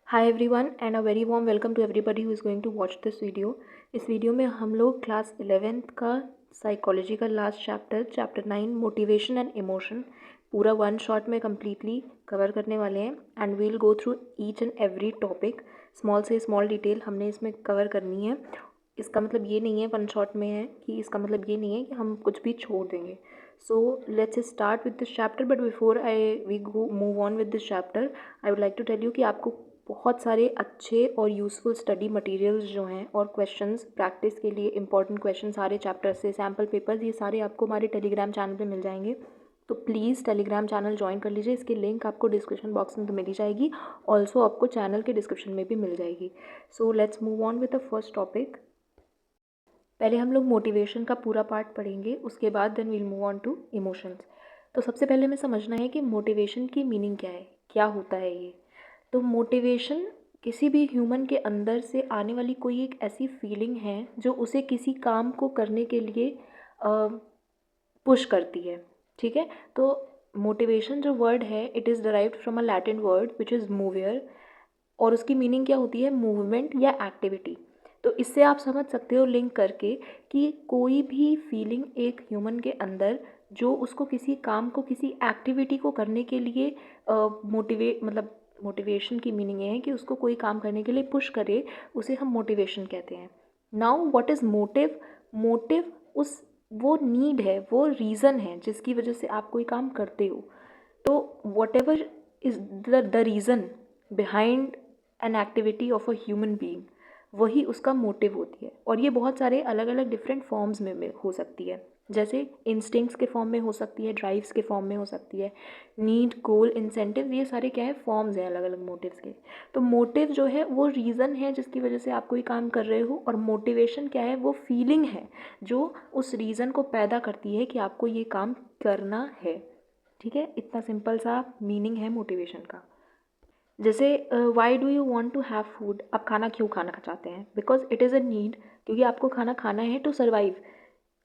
Hi everyone and a very warm welcome to everybody who is going to watch this video. इस video में हम लोग class 11th का psychology का last chapter 9 motivation and emotion पूरा one shot में completely cover करने वाले हैं and we'll go through each and every topic small से स्मॉल डिटेल हमने इसमें कवर करनी है। इसका मतलब ये नहीं है वन शॉट में है कि इसका मतलब ये नहीं है कि हम कुछ भी छोड़ देंगे। So let's start with this chapter, but before we move on with this chapter, I would like to tell you कि आपको बहुत सारे अच्छे और यूज़फुल स्टडी मटेरियल्स जो हैं और क्वेश्चंस प्रैक्टिस के लिए इंपॉर्टेंट क्वेश्चन सारे चैप्टर से सैम्पल पेपर्स ये सारे आपको हमारे टेलीग्राम चैनल पे मिल जाएंगे। तो प्लीज़ टेलीग्राम चैनल ज्वाइन कर लीजिए, इसकी लिंक आपको डिस्क्रिप्शन बॉक्स में तो मिल ही जाएगी, ऑल्सो आपको चैनल के डिस्क्रिप्शन में भी मिल जाएगी। So let's move on with the first topic. पहले हम लोग मोटिवेशन का पूरा पार्ट पढ़ेंगे, उसके बाद then we'll move on to emotions. तो सबसे पहले हमें समझना है कि मोटिवेशन की मीनिंग क्या है, क्या होता है ये। तो मोटिवेशन किसी भी ह्यूमन के अंदर से आने वाली कोई एक ऐसी फीलिंग है जो उसे किसी काम को करने के लिए पुश करती है। ठीक है, तो मोटिवेशन जो वर्ड है it is derived from a Latin word which is movere, और उसकी मीनिंग क्या होती है, मूवमेंट या एक्टिविटी। तो इससे आप समझ सकते हो लिंक करके कि कोई भी फीलिंग एक ह्यूमन के अंदर जो उसको किसी काम को किसी एक्टिविटी को करने के लिए मोटिवेशन की मीनिंग ये है कि उसको कोई काम करने के लिए पुश करे, उसे हम मोटिवेशन कहते हैं। Now what is motive? Motive उस वो नीड है, वो रीज़न है जिसकी वजह से आप कोई काम करते हो। तो what ever is the reason behind an activity of a human being, वही उसका मोटिव होती है। और ये बहुत सारे अलग अलग डिफरेंट फॉर्म्स में हो सकती है, जैसे इंस्टिंक्ट्स के फॉर्म में हो सकती है, ड्राइव्स के फॉर्म में हो सकती है, नीड, गोल, इंसेंटिव, ये सारे क्या है, फॉर्म्स हैं अलग अलग मोटिव्स के। तो मोटिव जो है वो रीज़न है जिसकी वजह से आप कोई काम कर रहे हो, और मोटिवेशन क्या है, वो फीलिंग है जो उस रीज़न को पैदा करती है कि आपको ये काम करना है। ठीक है, इतना सिंपल सा मीनिंग है मोटिवेशन का। जैसे why do you want to have food, आप खाना क्यों खाना चाहते हैं? Because it is a need, क्योंकि आपको खाना खाना है टू सर्वाइव,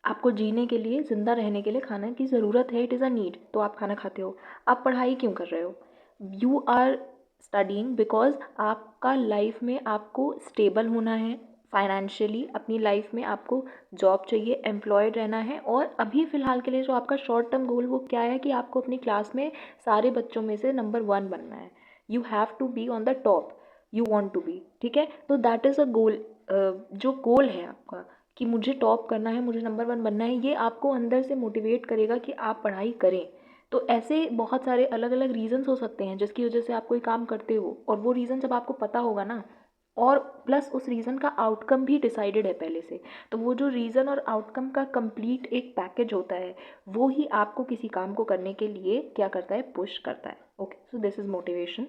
आपको जीने के लिए, ज़िंदा रहने के लिए खाना की ज़रूरत है, इट इज़ अ नीड, तो आप खाना खाते हो। आप पढ़ाई क्यों कर रहे हो? यू आर स्टडिंग बिकॉज आपका लाइफ में आपको स्टेबल होना है फाइनेंशियली, अपनी लाइफ में आपको जॉब चाहिए, एम्प्लॉयड रहना है, और अभी फ़िलहाल के लिए जो आपका शॉर्ट टर्म गोल वो क्या है कि आपको अपनी क्लास में सारे बच्चों में से नंबर 1 बनना है। You have to be on the top, you want to be. ठीक है, तो दैट इज़ अ गोल। जो गोल है आपका कि मुझे टॉप करना है, मुझे नंबर 1 बनना है, ये आपको अंदर से मोटिवेट करेगा कि आप पढ़ाई करें। तो ऐसे बहुत सारे अलग अलग रीज़न्स हो सकते हैं जिसकी वजह से आप कोई काम करते हो, और वो रीज़न जब आपको पता होगा ना, और प्लस उस रीज़न का आउटकम भी डिसाइडेड है पहले से, तो वो जो रीज़न और आउटकम का कंप्लीट एक पैकेज होता है, वो ही आपको किसी काम को करने के लिए क्या करता है, पुश करता है। Okay, so this is motivation.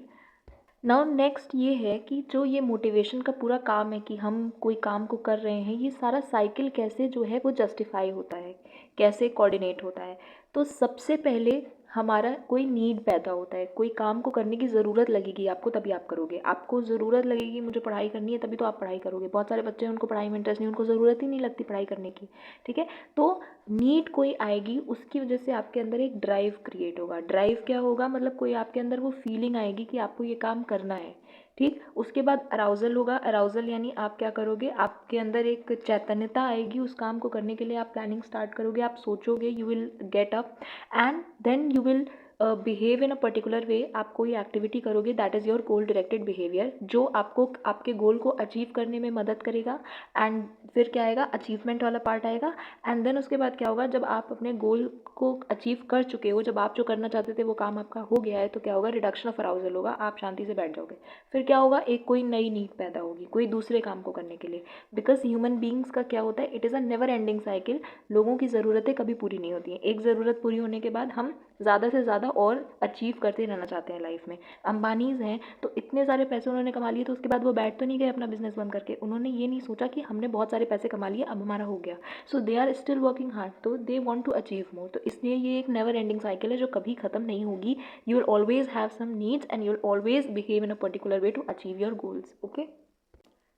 Now next ये है कि जो ये मोटिवेशन का पूरा काम है कि हम कोई काम को कर रहे हैं, ये सारा साइकिल कैसे जो है वो जस्टिफाई होता है, कैसे कोऑर्डिनेट होता है। तो सबसे पहले हमारा कोई नीड पैदा होता है, कोई काम को करने की ज़रूरत लगेगी आपको, तभी आप करोगे। आपको ज़रूरत लगेगी, मुझे पढ़ाई करनी है, तभी तो आप पढ़ाई करोगे। बहुत सारे बच्चे हैं उनको पढ़ाई में इंटरेस्ट नहीं, उनको ज़रूरत ही नहीं लगती पढ़ाई करने की। ठीक है, तो नीड कोई आएगी, उसकी वजह से आपके अंदर एक ड्राइव क्रिएट होगा। ड्राइव क्या होगा, मतलब कोई आपके अंदर वो फीलिंग आएगी कि आपको ये काम करना है। ठीक, उसके बाद अराउजल होगा। अराउजल यानी आप क्या करोगे, आपके अंदर एक चैतन्यता आएगी, उस काम को करने के लिए आप प्लानिंग स्टार्ट करोगे, आप सोचोगे, you will get up and then you will behave in a particular way. आप कोई एक्टिविटी करोगे, that is your goal directed behaviour, जो आपको आपके गोल को अचीव करने में मदद करेगा। एंड फिर क्या आएगा, अचीवमेंट वाला पार्ट आएगा। एंड देन उसके बाद क्या होगा, जब आप अपने गोल को अचीव कर चुके हो, जब आप जो करना चाहते थे वो काम आपका हो गया है, तो क्या होगा, रिडक्शन ऑफ अराउजल होगा, आप शांति से बैठ जाओगे। फिर क्या होगा, एक कोई नई नीड पैदा होगी कोई दूसरे काम को करने के लिए। बिकॉज ह्यूमन बींग्स का क्या होता है, it is a never ending cycle. लोगों की ज़रूरतें कभी पूरी नहीं होती हैं, एक ज़रूरत पूरी होने के बाद हम ज़्यादा से ज़्यादा और अचीव करते रहना चाहते हैं लाइफ में। अंबानीज़ हैं तो इतने सारे पैसे उन्होंने कमा लिए, तो उसके बाद वो बैठ तो नहीं गए अपना बिजनेस बंद करके। उन्होंने ये नहीं सोचा कि हमने बहुत सारे पैसे कमा लिए, अब हमारा हो गया। So they are still working hard, तो they want to achieve more. तो इसलिए ये एक नेवर एंडिंग साइकिल है जो कभी ख़त्म नहीं होगी। You will always have some needs and you will always behave in a particular way to achieve your goals. Okay,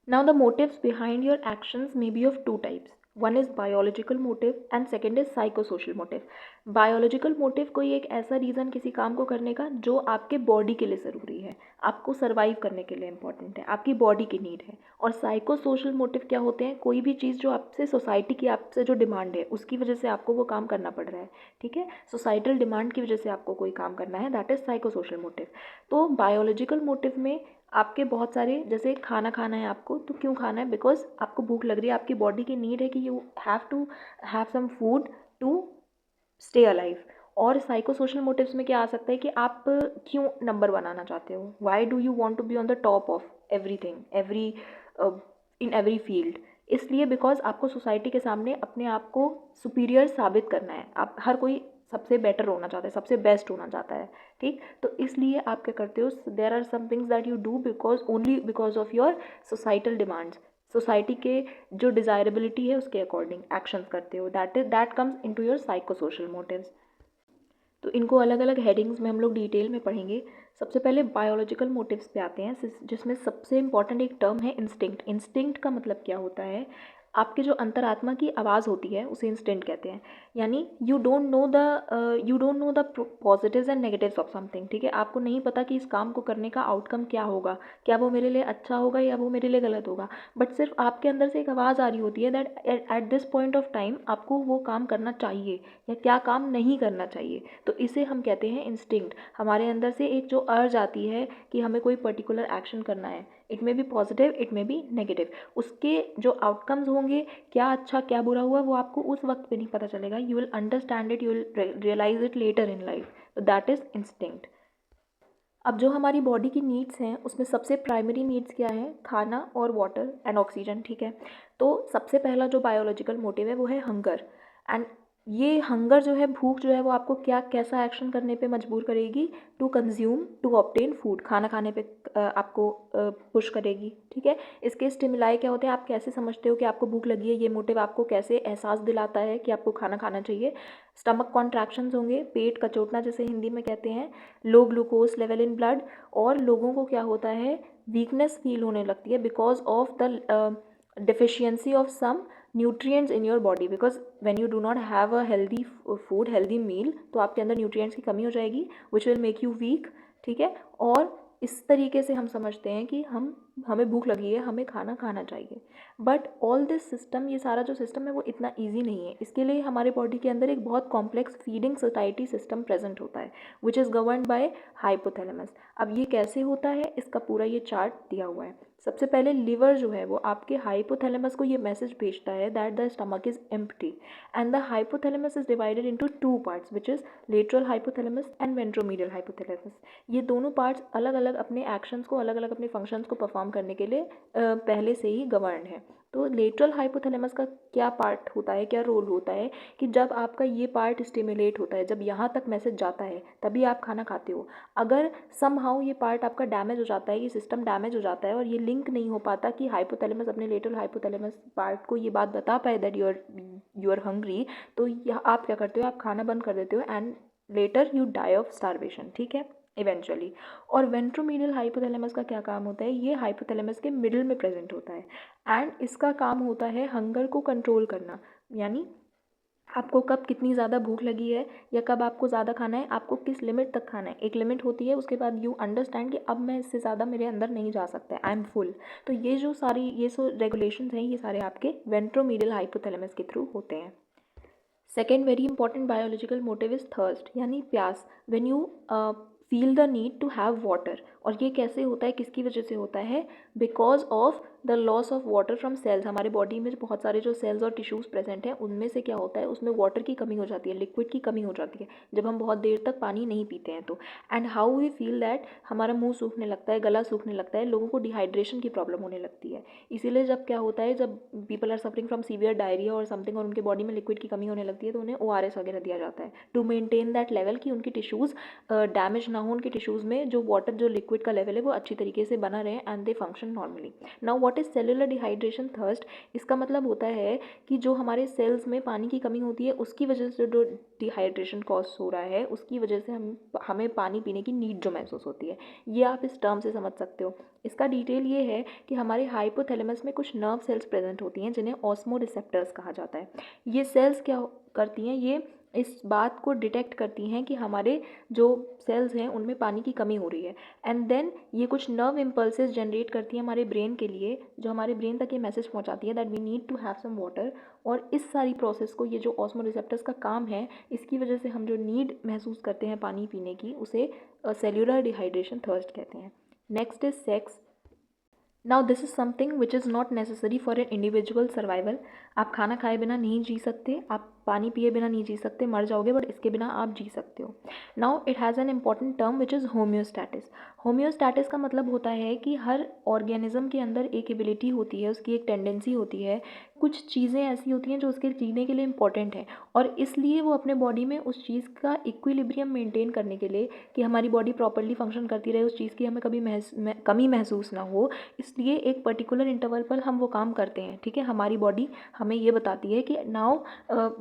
now the motives behind your actions may be of two types. One is biological motive and second is psychosocial motive. Biological motive कोई एक ऐसा reason किसी काम को करने का जो आपके बॉडी के लिए ज़रूरी है, आपको सर्वाइव करने के लिए इंपॉर्टेंट है, आपकी बॉडी की नीड है। और साइकोसोशल मोटिव क्या होते हैं, कोई भी चीज़ जो आपसे सोसाइटी की आपसे जो डिमांड है उसकी वजह से आपको वो काम करना पड़ रहा है, ठीक है, सोसाइटल डिमांड की वजह से आपको कोई काम करना है, दैट इज़ साइकोसोशल मोटिव। तो बायोलॉजिकल मोटिव में आपके बहुत सारे, जैसे खाना खाना है आपको, तो क्यों खाना है, बिकॉज आपको भूख लग रही है, आपकी बॉडी की नीड है कि you have to have some food to stay alive. और साइकोसोशल मोटिव्स में क्या आ सकता है कि आप क्यों नंबर बनाना चाहते हो, why do you want to be on the top of everything in every field, इसलिए बिकॉज आपको सोसाइटी के सामने अपने आप को सुपीरियर साबित करना है, आप हर कोई सबसे बेटर होना चाहता है, सबसे बेस्ट होना चाहता है, ठीक, तो इसलिए आप क्या करते हो, there are some things that you do because only because of your societal demands, society के जो डिज़ायरेबिलिटी है उसके अकॉर्डिंग एक्शंस करते हो, that comes into your psychosocial motives. तो इनको अलग अलग हेडिंग्स में हम लोग डिटेल में पढ़ेंगे। सबसे पहले बायोलॉजिकल मोटिव्स पे आते हैं, जिसमें सबसे इंपॉर्टेंट एक टर्म है इंस्टिंक्ट। इंस्टिंक्ट का मतलब क्या होता है, आपके जो अंतरात्मा की आवाज़ होती है उसे इंस्टिंक्ट कहते हैं। यानी you don't know the positives and negatives of something, ठीक है, आपको नहीं पता कि इस काम को करने का आउटकम क्या होगा, क्या वो मेरे लिए अच्छा होगा या वो मेरे लिए गलत होगा, बट सिर्फ आपके अंदर से एक आवाज़ आ रही होती है that at this point of time आपको वो काम करना चाहिए या क्या काम नहीं करना चाहिए, तो इसे हम कहते हैं इंस्टिंक्ट। हमारे अंदर से एक जो अर्ज आती है कि हमें कोई पर्टिकुलर एक्शन करना है, इट में बी पॉजिटिव, इट में बी नेगेटिव, उसके जो आउटकम्स होंगे, क्या अच्छा क्या बुरा हुआ, वो आपको उस वक्त पे नहीं पता चलेगा, you will understand it, you will realise it later in life, तो दैट इज़ इंस्टिंक्ट। अब जो हमारी बॉडी की नीड्स हैं उसमें सबसे प्राइमरी नीड्स क्या है, खाना और वाटर एंड ऑक्सीजन, ठीक है। तो सबसे पहला जो बायोलॉजिकल मोटिव है वो है हंगर। एंड ये हंगर जो है, भूख जो है, वो आपको क्या कैसा एक्शन करने पे मजबूर करेगी, to consume to obtain food, खाना खाने पे आपको पुश करेगी, ठीक है। इसके स्टिमुलाई क्या होते हैं, आप कैसे समझते हो कि आपको भूख लगी है, ये मोटिव आपको कैसे एहसास दिलाता है कि आपको खाना खाना चाहिए। स्टमक कॉन्ट्रैक्शंस होंगे, पेट कचोटना जिसे हिंदी में कहते हैं, लो ग्लूकोज लेवल इन ब्लड, और लोगों को क्या होता है, वीकनेस फील होने लगती है because of the deficiency of some nutrients in your body, because when you do not have a healthy food, healthy meal, तो आपके अंदर nutrients की कमी हो जाएगी which will make you weak, ठीक है। और इस तरीके से हम समझते हैं कि हमें भूख लगी है, हमें खाना खाना चाहिए, बट ऑल दिस सिस्टम, ये सारा जो सिस्टम है वो इतना ईजी नहीं है। इसके लिए हमारे बॉडी के अंदर एक बहुत complex feeding society system present होता है which is governed bye hypothalamus. अब ये कैसे होता है, इसका पूरा ये चार्ट दिया हुआ है। सबसे पहले लिवर जो है वो आपके हाइपोथैलेमस को ये मैसेज भेजता है that the stomach is empty, and the hypothalamus is divided into two parts which is lateral hypothalamus and ventromedial hypothalamus. ये दोनों पार्ट्स अलग अलग अपने एक्शंस को, अलग अलग अपने फंक्शंस को परफॉर्म करने के लिए पहले से ही गवर्न है। तो लेटरल हाइपोथैलेमस का क्या पार्ट होता है, क्या रोल होता है कि जब आपका ये पार्ट स्टिमुलेट होता है, जब यहाँ तक मैसेज जाता है तभी आप खाना खाते हो। अगर समहाउ ये पार्ट आपका डैमेज हो जाता है, ये सिस्टम डैमेज हो जाता है और ये लिंक नहीं हो पाता कि हाइपोथैलेमस अपने लेटरल हाइपोथैलेमस पार्ट को ये बात बता पाए दैट यू आर हंग्री, तो यह आप क्या करते हो, आप खाना बंद कर देते हो and later you die of starvation, ठीक है, इवेंचुअली। और वेंट्रोमीडियल हाइपोथैलेमस का क्या काम होता है, ये हाइपोथैलेमस के मिडिल में प्रेजेंट होता है एंड इसका काम होता है हंगर को कंट्रोल करना, यानी आपको कब कितनी ज़्यादा भूख लगी है या कब आपको ज़्यादा खाना है, आपको किस लिमिट तक खाना है, एक लिमिट होती है, उसके बाद यू अंडरस्टैंड कि अब मैं इससे ज़्यादा मेरे अंदर नहीं जा सकता, आई एम फुल। तो ये जो रेगुलेशंस हैं ये सारे आपके वेंट्रोमीडियल हाइपोथैलेमस के थ्रू होते हैं। Second very important biological motive is thirst, यानी प्यास। When you feel the need to have water, और ये कैसे होता है, किसकी वजह से होता है, because of the loss of water from cells. हमारे बॉडी में बहुत सारे जो सेल्स और टिश्यूज़ प्रेजेंट हैं उनमें से क्या होता है, उसमें वाटर की कमी हो जाती है, लिक्विड की कमी हो जाती है जब हम बहुत देर तक पानी नहीं पीते हैं तो। And how we feel that, हमारा मुंह सूखने लगता है, गला सूखने लगता है, लोगों को डिहाइड्रेशन की प्रॉब्लम होने लगती है। इसीलिए जब क्या होता है, जब people are suffering from severe diarrhoea और समथिंग और उनके बॉडी में लिक्विड की कमी होने लगती है तो उन्हें ORS वगैरह दिया जाता है टू मेंटेन दैट लेवल कि उनकी टिश्यूज़ डैमेज ना हो, उनके टिश्यूज़ में जो वाटर जो लिक्विड लिक्विड का लेवल है वो अच्छी तरीके से बना रहे and they function normally. Now what is cellular dehydration thirst? इसका मतलब होता है कि जो हमारे सेल्स में पानी की कमी होती है उसकी वजह से जो डिहाइड्रेशन कॉज हो रहा है उसकी वजह से हमें पानी पीने की नीड जो महसूस होती है, ये आप इस टर्म से समझ सकते हो। इसका डिटेल ये है कि हमारे हाइपोथैलेमस में कुछ नर्व सेल्स प्रेजेंट होती हैं जिन्हें ऑस्मो रिसेप्टर्स कहा जाता है। ये सेल्स क्या करती हैं, ये इस बात को डिटेक्ट करती हैं कि हमारे जो सेल्स हैं उनमें पानी की कमी हो रही है एंड देन ये कुछ नर्व इम्पल्सेस जनरेट करती हैं हमारे ब्रेन के लिए, जो हमारे ब्रेन तक ये मैसेज पहुंचाती है that we need to have some water. और इस सारी प्रोसेस को, ये जो ऑस्मो रिसेप्टर्स का काम है, इसकी वजह से हम जो नीड महसूस करते हैं पानी पीने की, उसे सेल्यूलर डिहाइड्रेशन थर्स्ट कहते हैं। Next is sex. Now this is something which is not necessary for an individual survival. आप खाना खाए बिना नहीं जी सकते, आप पानी पिए बिना नहीं जी सकते, मर जाओगे, बट इसके बिना आप जी सकते हो। Now it has an important term which is homeostasis. Homeostasis का मतलब होता है कि हर ऑर्गेनिज्म के अंदर एक एबिलिटी होती है, उसकी एक टेंडेंसी होती है, कुछ चीज़ें ऐसी होती हैं जो उसके जीने के लिए इंपॉर्टेंट है और इसलिए वो अपने बॉडी में उस चीज़ का इक्विलिब्रियम मेंटेन करने के लिए, कि हमारी बॉडी प्रॉपर्ली फंक्शन करती रहे, उस चीज़ की हमें कभी कमी महसूस ना हो, इसलिए एक पर्टिकुलर इंटरवल पर हम वो काम करते हैं। ठीक है, हमारी बॉडी हमें ये बताती है कि now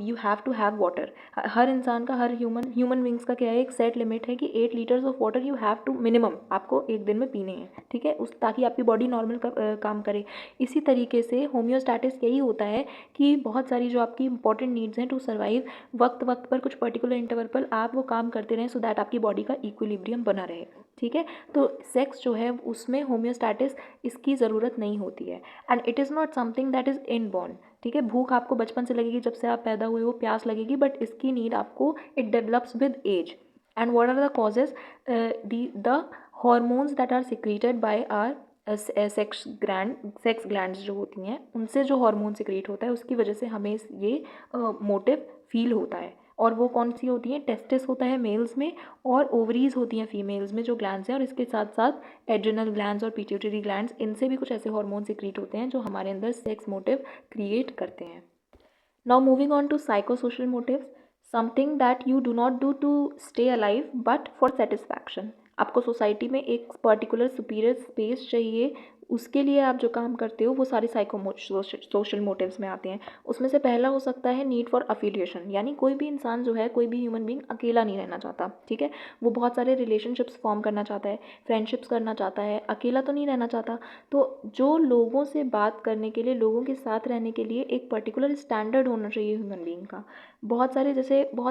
you have to have water. हर इंसान का, हर ह्यूमन बींग्स का क्या है, एक सेट लिमिट है कि 8 litres of water you have to minimum आपको एक दिन में पीने हैं। ठीक है, उस ताकि आपकी बॉडी नॉर्मल काम करे। इसी तरीके से होम्योस्टैटिस यही होता है कि बहुत सारी जो आपकी इंपॉर्टेंट नीड्स हैं टू सर्वाइव, वक्त वक्त पर कुछ पर्टिकुलर इंटरवल पर आप वो काम करते रहें सो दैट आपकी बॉडी का इक्विलिब्रियम बना रहे। ठीक है, तो सेक्स जो है उसमें होम्योस्टैटिस इसकी ज़रूरत नहीं होती है and it is not something that is inborn. ठीक है, भूख आपको बचपन से लगेगी, जब से आप पैदा हुए हो प्यास लगेगी, बट इसकी नीड आपको, it develops with age. And what are the causes? The hormones that are secreted by our sex glands जो होती हैं, उनसे जो हार्मोन सिक्रीट होता है उसकी वजह से हमें ये मोटिव फील होता है। और वो कौन सी होती हैं? टेस्टिस होता है मेल्स में और ओवरीज होती हैं फीमेल्स में, जो ग्लैंड्स हैं, और इसके साथ साथ एड्रिनल ग्लैंड्स और पिट्यूटरी ग्लैंड्स, इनसे भी कुछ ऐसे हार्मोन सिक्रीट होते हैं जो हमारे अंदर सेक्स मोटिव क्रिएट करते हैं। Now moving on to psychosocial motives, something that you do not do to stay alive but for satisfaction. आपको सोसाइटी में एक पर्टिकुलर सुपीरियर स्पेस चाहिए, उसके लिए आप जो काम करते हो वो सारे सोशल मोटिव्स में आते हैं। उसमें से पहला हो सकता है नीड फॉर अफिलिएशन, यानी कोई भी इंसान जो है, कोई भी ह्यूमन बींग अकेला नहीं रहना चाहता। ठीक है, वो बहुत सारे रिलेशनशिप्स फॉर्म करना चाहता है, फ्रेंडशिप्स करना चाहता है, अकेला तो नहीं रहना चाहता। तो जो लोगों से बात करने के लिए, लोगों के साथ रहने के लिए एक पर्टिकुलर स्टैंडर्ड होना चाहिए ह्यूमन बींग का। बहुत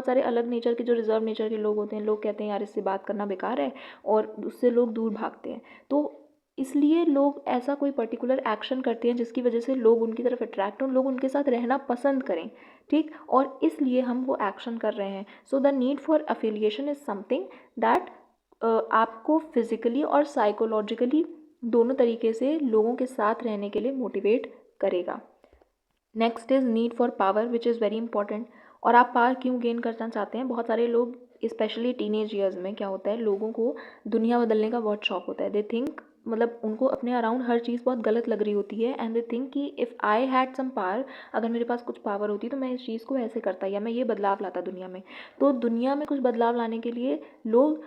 सारे अलग नेचर के, जो रिजर्व नेचर के लोग होते हैं, लोग कहते हैं यार इससे बात करना बेकार है और उससे लोग दूर भागते हैं। तो इसलिए लोग ऐसा कोई पर्टिकुलर एक्शन करते हैं जिसकी वजह से लोग उनकी तरफ अट्रैक्ट हों, लोग उनके साथ रहना पसंद करें। ठीक, और इसलिए हम वो एक्शन कर रहे हैं। So the need for affiliation is something that आपको फिजिकली और साइकोलॉजिकली दोनों तरीके से लोगों के साथ रहने के लिए मोटिवेट करेगा। Next is need for power which is very important. और आप पावर क्यों गेन करना चाहते हैं? बहुत सारे लोग, स्पेशली टीनेज ईयर्स में क्या होता है, लोगों को दुनिया बदलने का बहुत शौक होता है। दे थिंक, मतलब उनको अपने अराउंड हर चीज़ बहुत गलत लग रही होती है एंड दे थिंक कि if I had some power, अगर मेरे पास कुछ पावर होती तो मैं इस चीज़ को ऐसे करता या मैं ये बदलाव लाता दुनिया में। तो दुनिया में कुछ बदलाव लाने के लिए लोग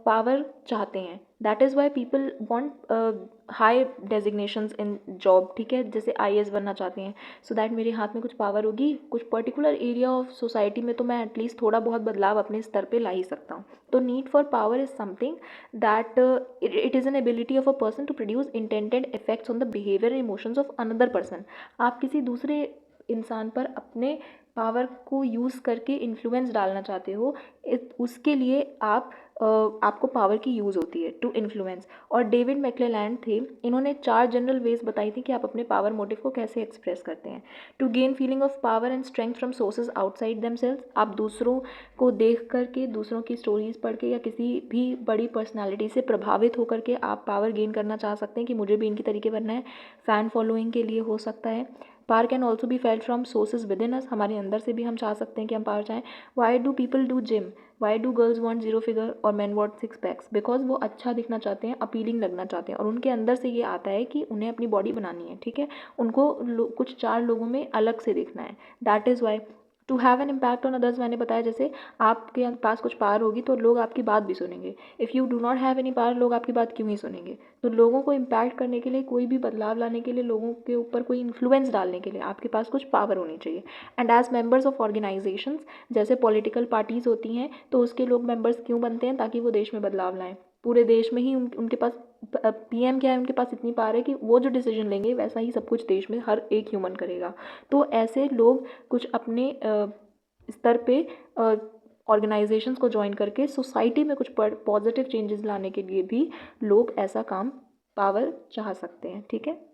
पावर चाहते हैं। That is why people want high designations in job. ठीक है, जैसे IAS बनना चाहते हैं, सो दैट मेरे हाथ में कुछ पावर होगी, कुछ पर्टिकुलर एरिया ऑफ सोसाइटी में तो मैं एटलीस्ट थोड़ा बहुत बदलाव अपने स्तर पे ला ही सकता हूँ। तो need for power is something that it is an ability of a person to produce intended effects on the behaviour and emotions of another person. आप किसी दूसरे इंसान पर अपने पावर को यूज़ करके इन्फ्लुएंस डालना चाहते हो, उसके लिए आपको पावर की यूज़ होती है टू इन्फ्लुएंस। और डेविड मैक्लेलैंड थे, इन्होंने 4 जनरल वेज बताई थी कि आप अपने पावर मोटिव को कैसे एक्सप्रेस करते हैं। To gain feeling of power and strength from sources outside themselves. आप दूसरों को देख करके, दूसरों की स्टोरीज पढ़ के या किसी भी बड़ी पर्सनैलिटी से प्रभावित होकर के आप पावर गेन करना चाह सकते हैं कि मुझे भी इनकी तरीके बनना है। फ़ैन फॉलोइंग के लिए हो सकता है। Power can also be felt from sources within us, हमारे अंदर से भी हम चाह सकते हैं कि हम पावर चाहें। Why do people do gym? Why do girls want 0 figure और मैन वॉन्ट 6 पैक्स? बिकॉज वो अच्छा दिखना चाहते हैं, अपीलिंग लगना चाहते हैं और उनके अंदर से ये आता है कि उन्हें अपनी बॉडी बनानी है। ठीक है, उनको कुछ 4 लोगों में अलग से दिखना है। That is why to have an impact on others, मैंने बताया जैसे आपके पास कुछ पावर होगी तो लोग आपकी बात भी सुनेंगे। If you do not have any power, लोग आपकी बात क्यों ही सुनेंगे। तो लोगों को इम्पैक्ट करने के लिए, कोई भी बदलाव लाने के लिए, लोगों के ऊपर कोई इन्फ्लुएंस डालने के लिए आपके पास कुछ पावर होनी चाहिए। And as members of organisations, जैसे पॉलिटिकल पार्टीज़ होती हैं तो उसके लोग मेंबर्स क्यों बनते हैं, ताकि वो देश में बदलाव लाएं। पूरे देश में ही उनके पास पीएम क्या है, उनके पास इतनी पावर है कि वो जो डिसीजन लेंगे वैसा ही सब कुछ देश में हर एक ह्यूमन करेगा। तो ऐसे लोग कुछ अपने स्तर पे ऑर्गेनाइजेशंस को ज्वाइन करके सोसाइटी में कुछ पॉजिटिव चेंजेस लाने के लिए भी लोग ऐसा काम, पावर चाह सकते हैं। ठीक है।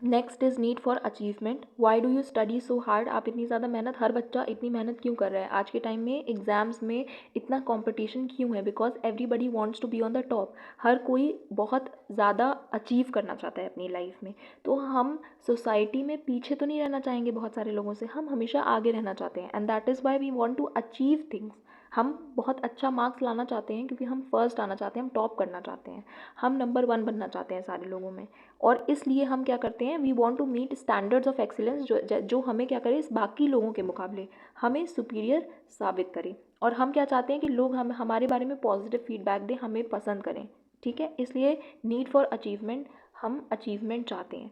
Next is need for achievement. Y do you study so hard, आप इतनी ज़्यादा मेहनत, हर बच्चा इतनी मेहनत क्यों कर रहा है आज के टाइम में, एग्ज़ाम्स में इतना कंपटीशन क्यों है, because everybody wants to be on the top. हर कोई बहुत ज़्यादा अचीव करना चाहता है अपनी लाइफ में। तो हम सोसाइटी में पीछे तो नहीं रहना चाहेंगे बहुत सारे लोगों से, हम हमेशा आगे रहना चाहते हैं। And that is why we want to achieve things. हम बहुत अच्छा मार्क्स लाना चाहते हैं क्योंकि हम फर्स्ट आना चाहते हैं, हम टॉप करना चाहते हैं, हम नंबर 1 बनना चाहते हैं सारे लोगों में। और इसलिए हम क्या करते हैं, we want to meet standards of excellence, जो हमें क्या करे, इस बाकी लोगों के मुकाबले हमें सुपीरियर साबित करे। और हम क्या चाहते हैं कि लोग हम हमारे बारे में पॉजिटिव फीडबैक दें, हमें पसंद करें। ठीक है। इसलिए नीड फॉर अचीवमेंट, हम अचीवमेंट चाहते हैं।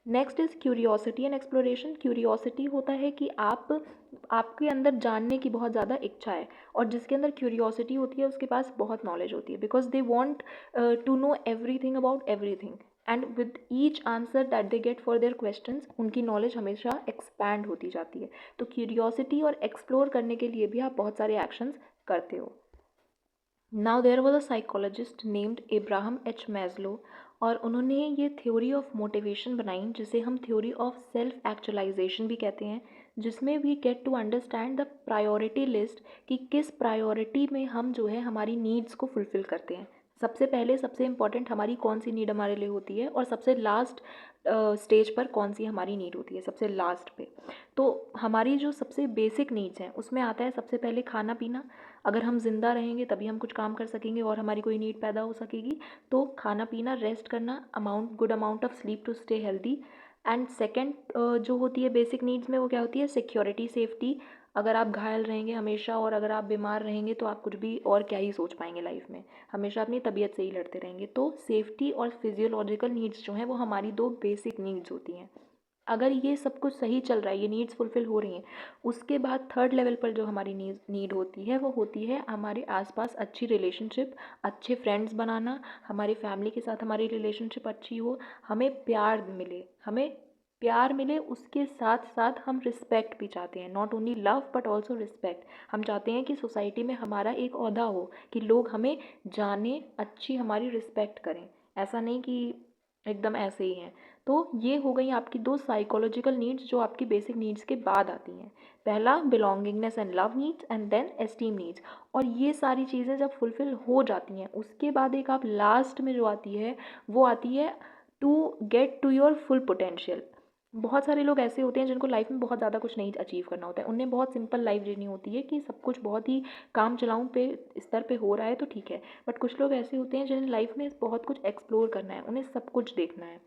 Next is curiosity and exploration. Curiosity होता है कि आपके अंदर जानने की बहुत ज़्यादा इच्छा है, और जिसके अंदर क्यूरियोसिटी होती है उसके पास बहुत नॉलेज होती है, because they want to know everything about everything. And with each answer that they get for their questions, उनकी नॉलेज हमेशा एक्सपैंड होती जाती है। तो क्यूरियोसिटी और एक्सप्लोर करने के लिए भी आप बहुत सारे एक्शंस करते हो। Now there was a psychologist named Abraham H Maslow, और उन्होंने ये थ्योरी ऑफ मोटिवेशन बनाई, जिसे हम थ्योरी ऑफ सेल्फ एक्चुअलाइजेशन भी कहते हैं, जिसमें we get to understand the priority list, कि किस प्रायोरिटी में हम जो है हमारी नीड्स को फुलफ़िल करते हैं। सबसे पहले सबसे इम्पॉर्टेंट हमारी कौन सी नीड हमारे लिए होती है, और सबसे लास्ट स्टेज पर कौन सी हमारी नीड होती है, सबसे लास्ट पे। तो हमारी जो सबसे बेसिक नीड्स हैं उसमें आता है सबसे पहले खाना पीना। अगर हम ज़िंदा रहेंगे तभी हम कुछ काम कर सकेंगे और हमारी कोई नीड पैदा हो सकेगी। तो खाना पीना, रेस्ट करना, good amount of sleep to stay healthy. And second जो होती है बेसिक नीड्स में, वो क्या होती है, सिक्योरिटी, सेफ्टी। अगर आप घायल रहेंगे हमेशा, और अगर आप बीमार रहेंगे तो आप कुछ भी और क्या ही सोच पाएंगे लाइफ में, हमेशा अपनी तबीयत से ही लड़ते रहेंगे। तो सेफ्टी और फिजियोलॉजिकल नीड्स जो हैं वो हमारी 2 बेसिक नीड्स होती हैं। अगर ये सब कुछ सही चल रहा है, ये नीड्स फुलफ़िल हो रही हैं, उसके बाद थर्ड लेवल पर जो हमारी नीड होती है वो होती है हमारे आसपास अच्छी रिलेशनशिप, अच्छे फ्रेंड्स बनाना, हमारी फैमिली के साथ हमारी रिलेशनशिप अच्छी हो, हमें प्यार मिले, उसके साथ साथ हम रिस्पेक्ट भी चाहते हैं। Not only love but also respect. हम चाहते हैं कि सोसाइटी में हमारा एक ओहदा हो, कि लोग हमें जाने, अच्छी हमारी रिस्पेक्ट करें, ऐसा नहीं कि एकदम ऐसे ही हैं। तो ये हो गई आपकी 2 साइकोलॉजिकल नीड्स जो आपकी बेसिक नीड्स के बाद आती हैं। पहला belongingness and love needs, and then esteem needs. और ये सारी चीज़ें जब फुलफ़िल हो जाती हैं, उसके बाद एक आप लास्ट में जो आती है, वो आती है to get to your full potential. बहुत सारे लोग ऐसे होते हैं जिनको लाइफ में बहुत ज़्यादा कुछ नहीं अचीव करना होता है, उन्हें बहुत सिंपल लाइफ जीनी होती है कि सब कुछ बहुत ही काम चलाऊँ पे स्तर पे हो रहा है तो ठीक है। बट कुछ लोग ऐसे होते हैं जिन्हें लाइफ में बहुत कुछ एक्सप्लोर करना है, उन्हें सब कुछ देखना है,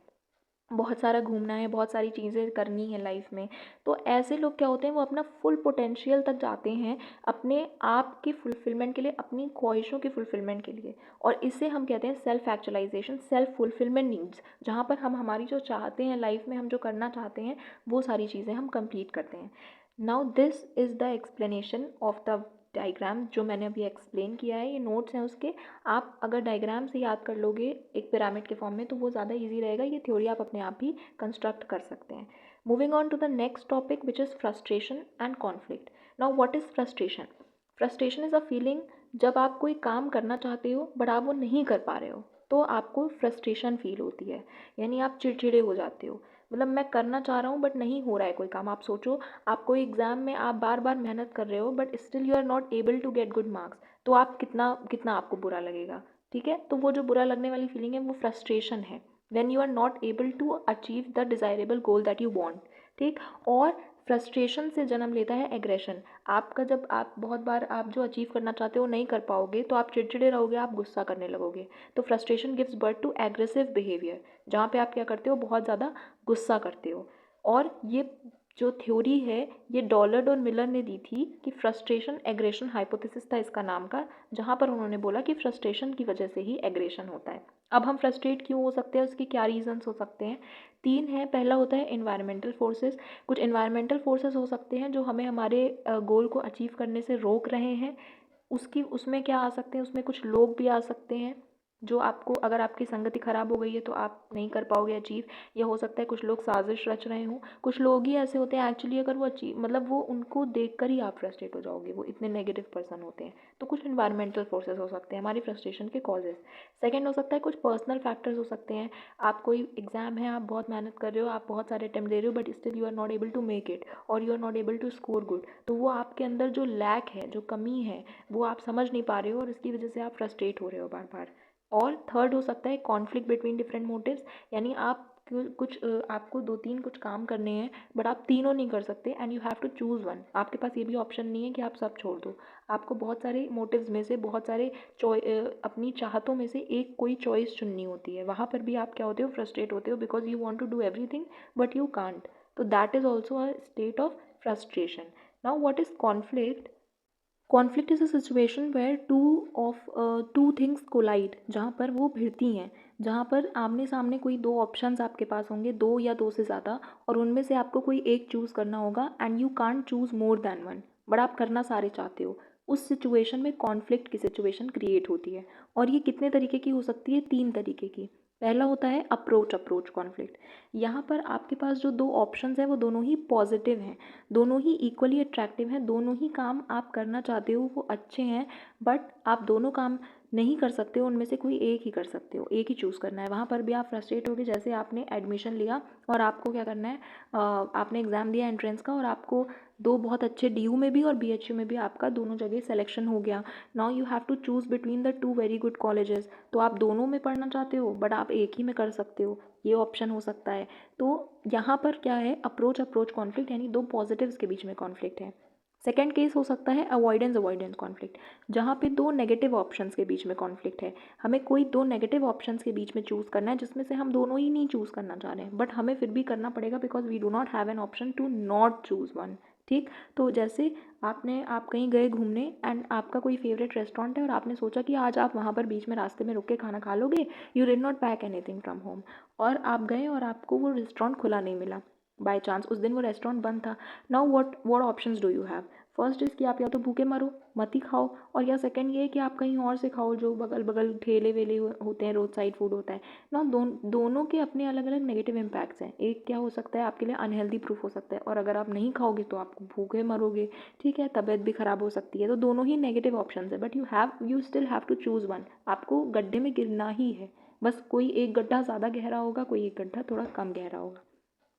बहुत सारा घूमना है, बहुत सारी चीज़ें करनी है लाइफ में। तो ऐसे लोग क्या होते हैं, वो अपना फुल पोटेंशियल तक जाते हैं अपने आप की फुलफ़िलमेंट के लिए, अपनी ख्वाहिशों की फुलफ़िलमेंट के लिए। और इसे हम कहते हैं self actualisation, self fulfilment needs, जहाँ पर हम हमारी जो चाहते हैं लाइफ में, हम जो करना चाहते हैं, वो सारी चीज़ें हम कंप्लीट करते हैं। Now this is the explanation of the diagram जो मैंने अभी एक्सप्लेन किया है, ये नोट्स हैं उसके। आप अगर डायग्राम से याद कर लोगे एक पिरामिड के फॉर्म में तो वो ज़्यादा इजी रहेगा, ये थ्योरी आप अपने आप ही कंस्ट्रक्ट कर सकते हैं। Moving on to the next topic which is frustration and conflict. Now what is frustration? Frustration is a feeling जब आप कोई काम करना चाहते हो बट आप वो नहीं कर पा रहे हो, तो आपको फ्रस्ट्रेशन फील होती है, यानी आप चिड़चिड़े हो जाते हो। मतलब मैं करना चाह रहा हूँ बट नहीं हो रहा है कोई काम। आप सोचो, आप कोई एग्ज़ाम में आप बार बार मेहनत कर रहे हो but still you are not able to get good marks, तो आप कितना कितना आपको बुरा लगेगा। ठीक है। तो वो जो बुरा लगने वाली फीलिंग है वो फ्रस्ट्रेशन है, when you are not able to achieve the desirable goal that you want. ठीक। और फ्रस्ट्रेशन से जन्म लेता है एग्रेशन। आपका जब आप बहुत बार आप जो अचीव करना चाहते हो नहीं कर पाओगे तो आप चिड़चिड़े रहोगे, आप गुस्सा करने लगोगे। तो frustration gives birth to aggressive behaviour, जहाँ पे आप क्या करते हो, बहुत ज़्यादा गुस्सा करते हो। और ये जो थ्योरी है ये डॉलर्ड और मिलर ने दी थी कि फ्रस्ट्रेशन एग्रेशन हाइपोथेसिस था इसका नाम का, जहाँ पर उन्होंने बोला कि फ्रस्ट्रेशन की वजह से ही एग्रेशन होता है। अब हम फ्रस्ट्रेट क्यों हो सकते हैं, उसके क्या रीजंस हो सकते हैं? तीन हैं। पहला होता है इन्वायरमेंटल फोर्सेस। कुछ इन्वायरमेंटल फोर्सेस हो सकते हैं जो हमें हमारे गोल को अचीव करने से रोक रहे हैं। उसमें क्या आ सकते हैं, उसमें कुछ लोग भी आ सकते हैं जो आपको, अगर आपकी संगति खराब हो गई है तो आप नहीं कर पाओगे अचीव। या हो सकता है कुछ लोग साजिश रच रहे हों। कुछ लोग ही ऐसे होते हैं एक्चुअली, अगर वो अचीव मतलब वो उनको देख कर ही आप फ्रस्ट्रेट हो जाओगे, वो इतने नेगेटिव पर्सन होते हैं। तो कुछ इन्वायरमेंटल फोर्सेस हो सकते हैं हमारी फ्रस्ट्रेशन के कॉजेज़। सेकंड हो सकता है कुछ पर्सनल फैक्टर्स हो सकते हैं। आप कोई एग्ज़ाम है, आप बहुत मेहनत कर रहे हो, आप बहुत सारे अटेम्प्ट दे रहे हो, but still you are not able to make it और you are not able to score good. तो वो आपके अंदर जो लैक है, जो कमी है, वो आप समझ नहीं पा रहे हो और इसकी वजह से आप फ्रस्ट्रेट हो रहे हो बार बार। और थर्ड हो सकता है कॉन्फ्लिक्ट बिटवीन डिफरेंट मोटिव्स। यानी आप आपको दो तीन कुछ काम करने हैं बट आप तीनों नहीं कर सकते and you have to choose one. आपके पास ये भी ऑप्शन नहीं है कि आप सब छोड़ दो। आपको बहुत सारे मोटिव्स में से, बहुत सारे अपनी चाहतों में से एक कोई चॉइस चुननी होती है। वहाँ पर भी आप क्या होते हो, फ्रस्ट्रेट होते हो because you want to do everything but you can't. तो that is also a state of frustration. Now what is conflict? Conflict is a situation where two things collide, जहाँ पर वो भिड़ती हैं, जहाँ पर आमने सामने कोई दो ऑप्शंस आपके पास होंगे, दो या दो से ज़्यादा, और उनमें से आपको कोई एक चूज़ करना होगा and you can't choose more than one, but आप करना सारे चाहते हो। उस सिचुएशन में कॉन्फ्लिक्ट की सिचुएशन क्रिएट होती है। और ये कितने तरीके की हो सकती है? तीन तरीके की। पहला होता है अप्रोच कॉन्फ्लिक्ट। यहाँ पर आपके पास जो दो ऑप्शंस हैं वो दोनों ही पॉजिटिव हैं, दोनों ही इक्वली अट्रैक्टिव हैं, दोनों ही काम आप करना चाहते हो, वो अच्छे हैं, बट आप दोनों काम नहीं कर सकते हो, उनमें से कोई एक ही कर सकते हो, एक ही चूज़ करना है। वहाँ पर भी आप फ्रस्ट्रेट होगे। जैसे आपने एडमिशन लिया और आपको क्या करना है, आपने एग्ज़ाम दिया एंट्रेंस का और आपको दो बहुत अच्छे DU में भी और BHU में भी आपका दोनों जगह सिलेक्शन हो गया। Now you have to choose between the two very good colleges. तो आप दोनों में पढ़ना चाहते हो बट आप एक ही में कर सकते हो, ये ऑप्शन हो सकता है। तो यहाँ पर क्या है, अप्रोच कॉन्फ्लिक्ट, यानी दो पॉजिटिव्स के बीच में कॉन्फ्लिक्ट है। सेकेंड केस हो सकता है अवॉइडेंस कॉन्फ्लिक्ट, जहाँ पे दो नेगेटिव ऑप्शंस के बीच में कॉन्फ्लिक्ट है। हमें कोई दो नेगेटिव ऑप्शंस के बीच में चूज़ करना है जिसमें से हम दोनों ही नहीं चूज़ करना चाह रहे हैं, बट हमें फिर भी करना पड़ेगा because we do not have an option to not choose one. ठीक। तो जैसे आप कहीं गए घूमने एंड आपका कोई फेवरेट रेस्टोरेंट है और आपने सोचा कि आज आप वहाँ पर बीच में रास्ते में रुक के खाना खा लोगे। You did not pack anything from home और आप गए और आपको वो रेस्टोरेंट खुला नहीं मिला, बाय चांस उस दिन वो रेस्टोरेंट बंद था। Now what options do you have? First is कि आप या तो भूखे मरो, मत ही खाओ, और या सेकंड ये है कि आप कहीं और से खाओ जो बगल बगल ठेले वेले होते हैं, रोड साइड फूड होता है ना। दोनों के अपने अलग अलग नेगेटिव इम्पैक्ट्स हैं। एक क्या हो सकता है, आपके लिए अनहेल्दी प्रूफ हो सकता है, और अगर आप नहीं खाओगे तो आप भूखे मरोगे। ठीक है, तबीयत भी ख़राब हो सकती है। तो दोनों ही नेगेटिव ऑप्शन है, but you still have to choose one. आपको गड्ढे में गिरना ही है, बस कोई एक गड्ढा ज़्यादा गहरा होगा, कोई एक गड्ढा थोड़ा कम गहरा होगा।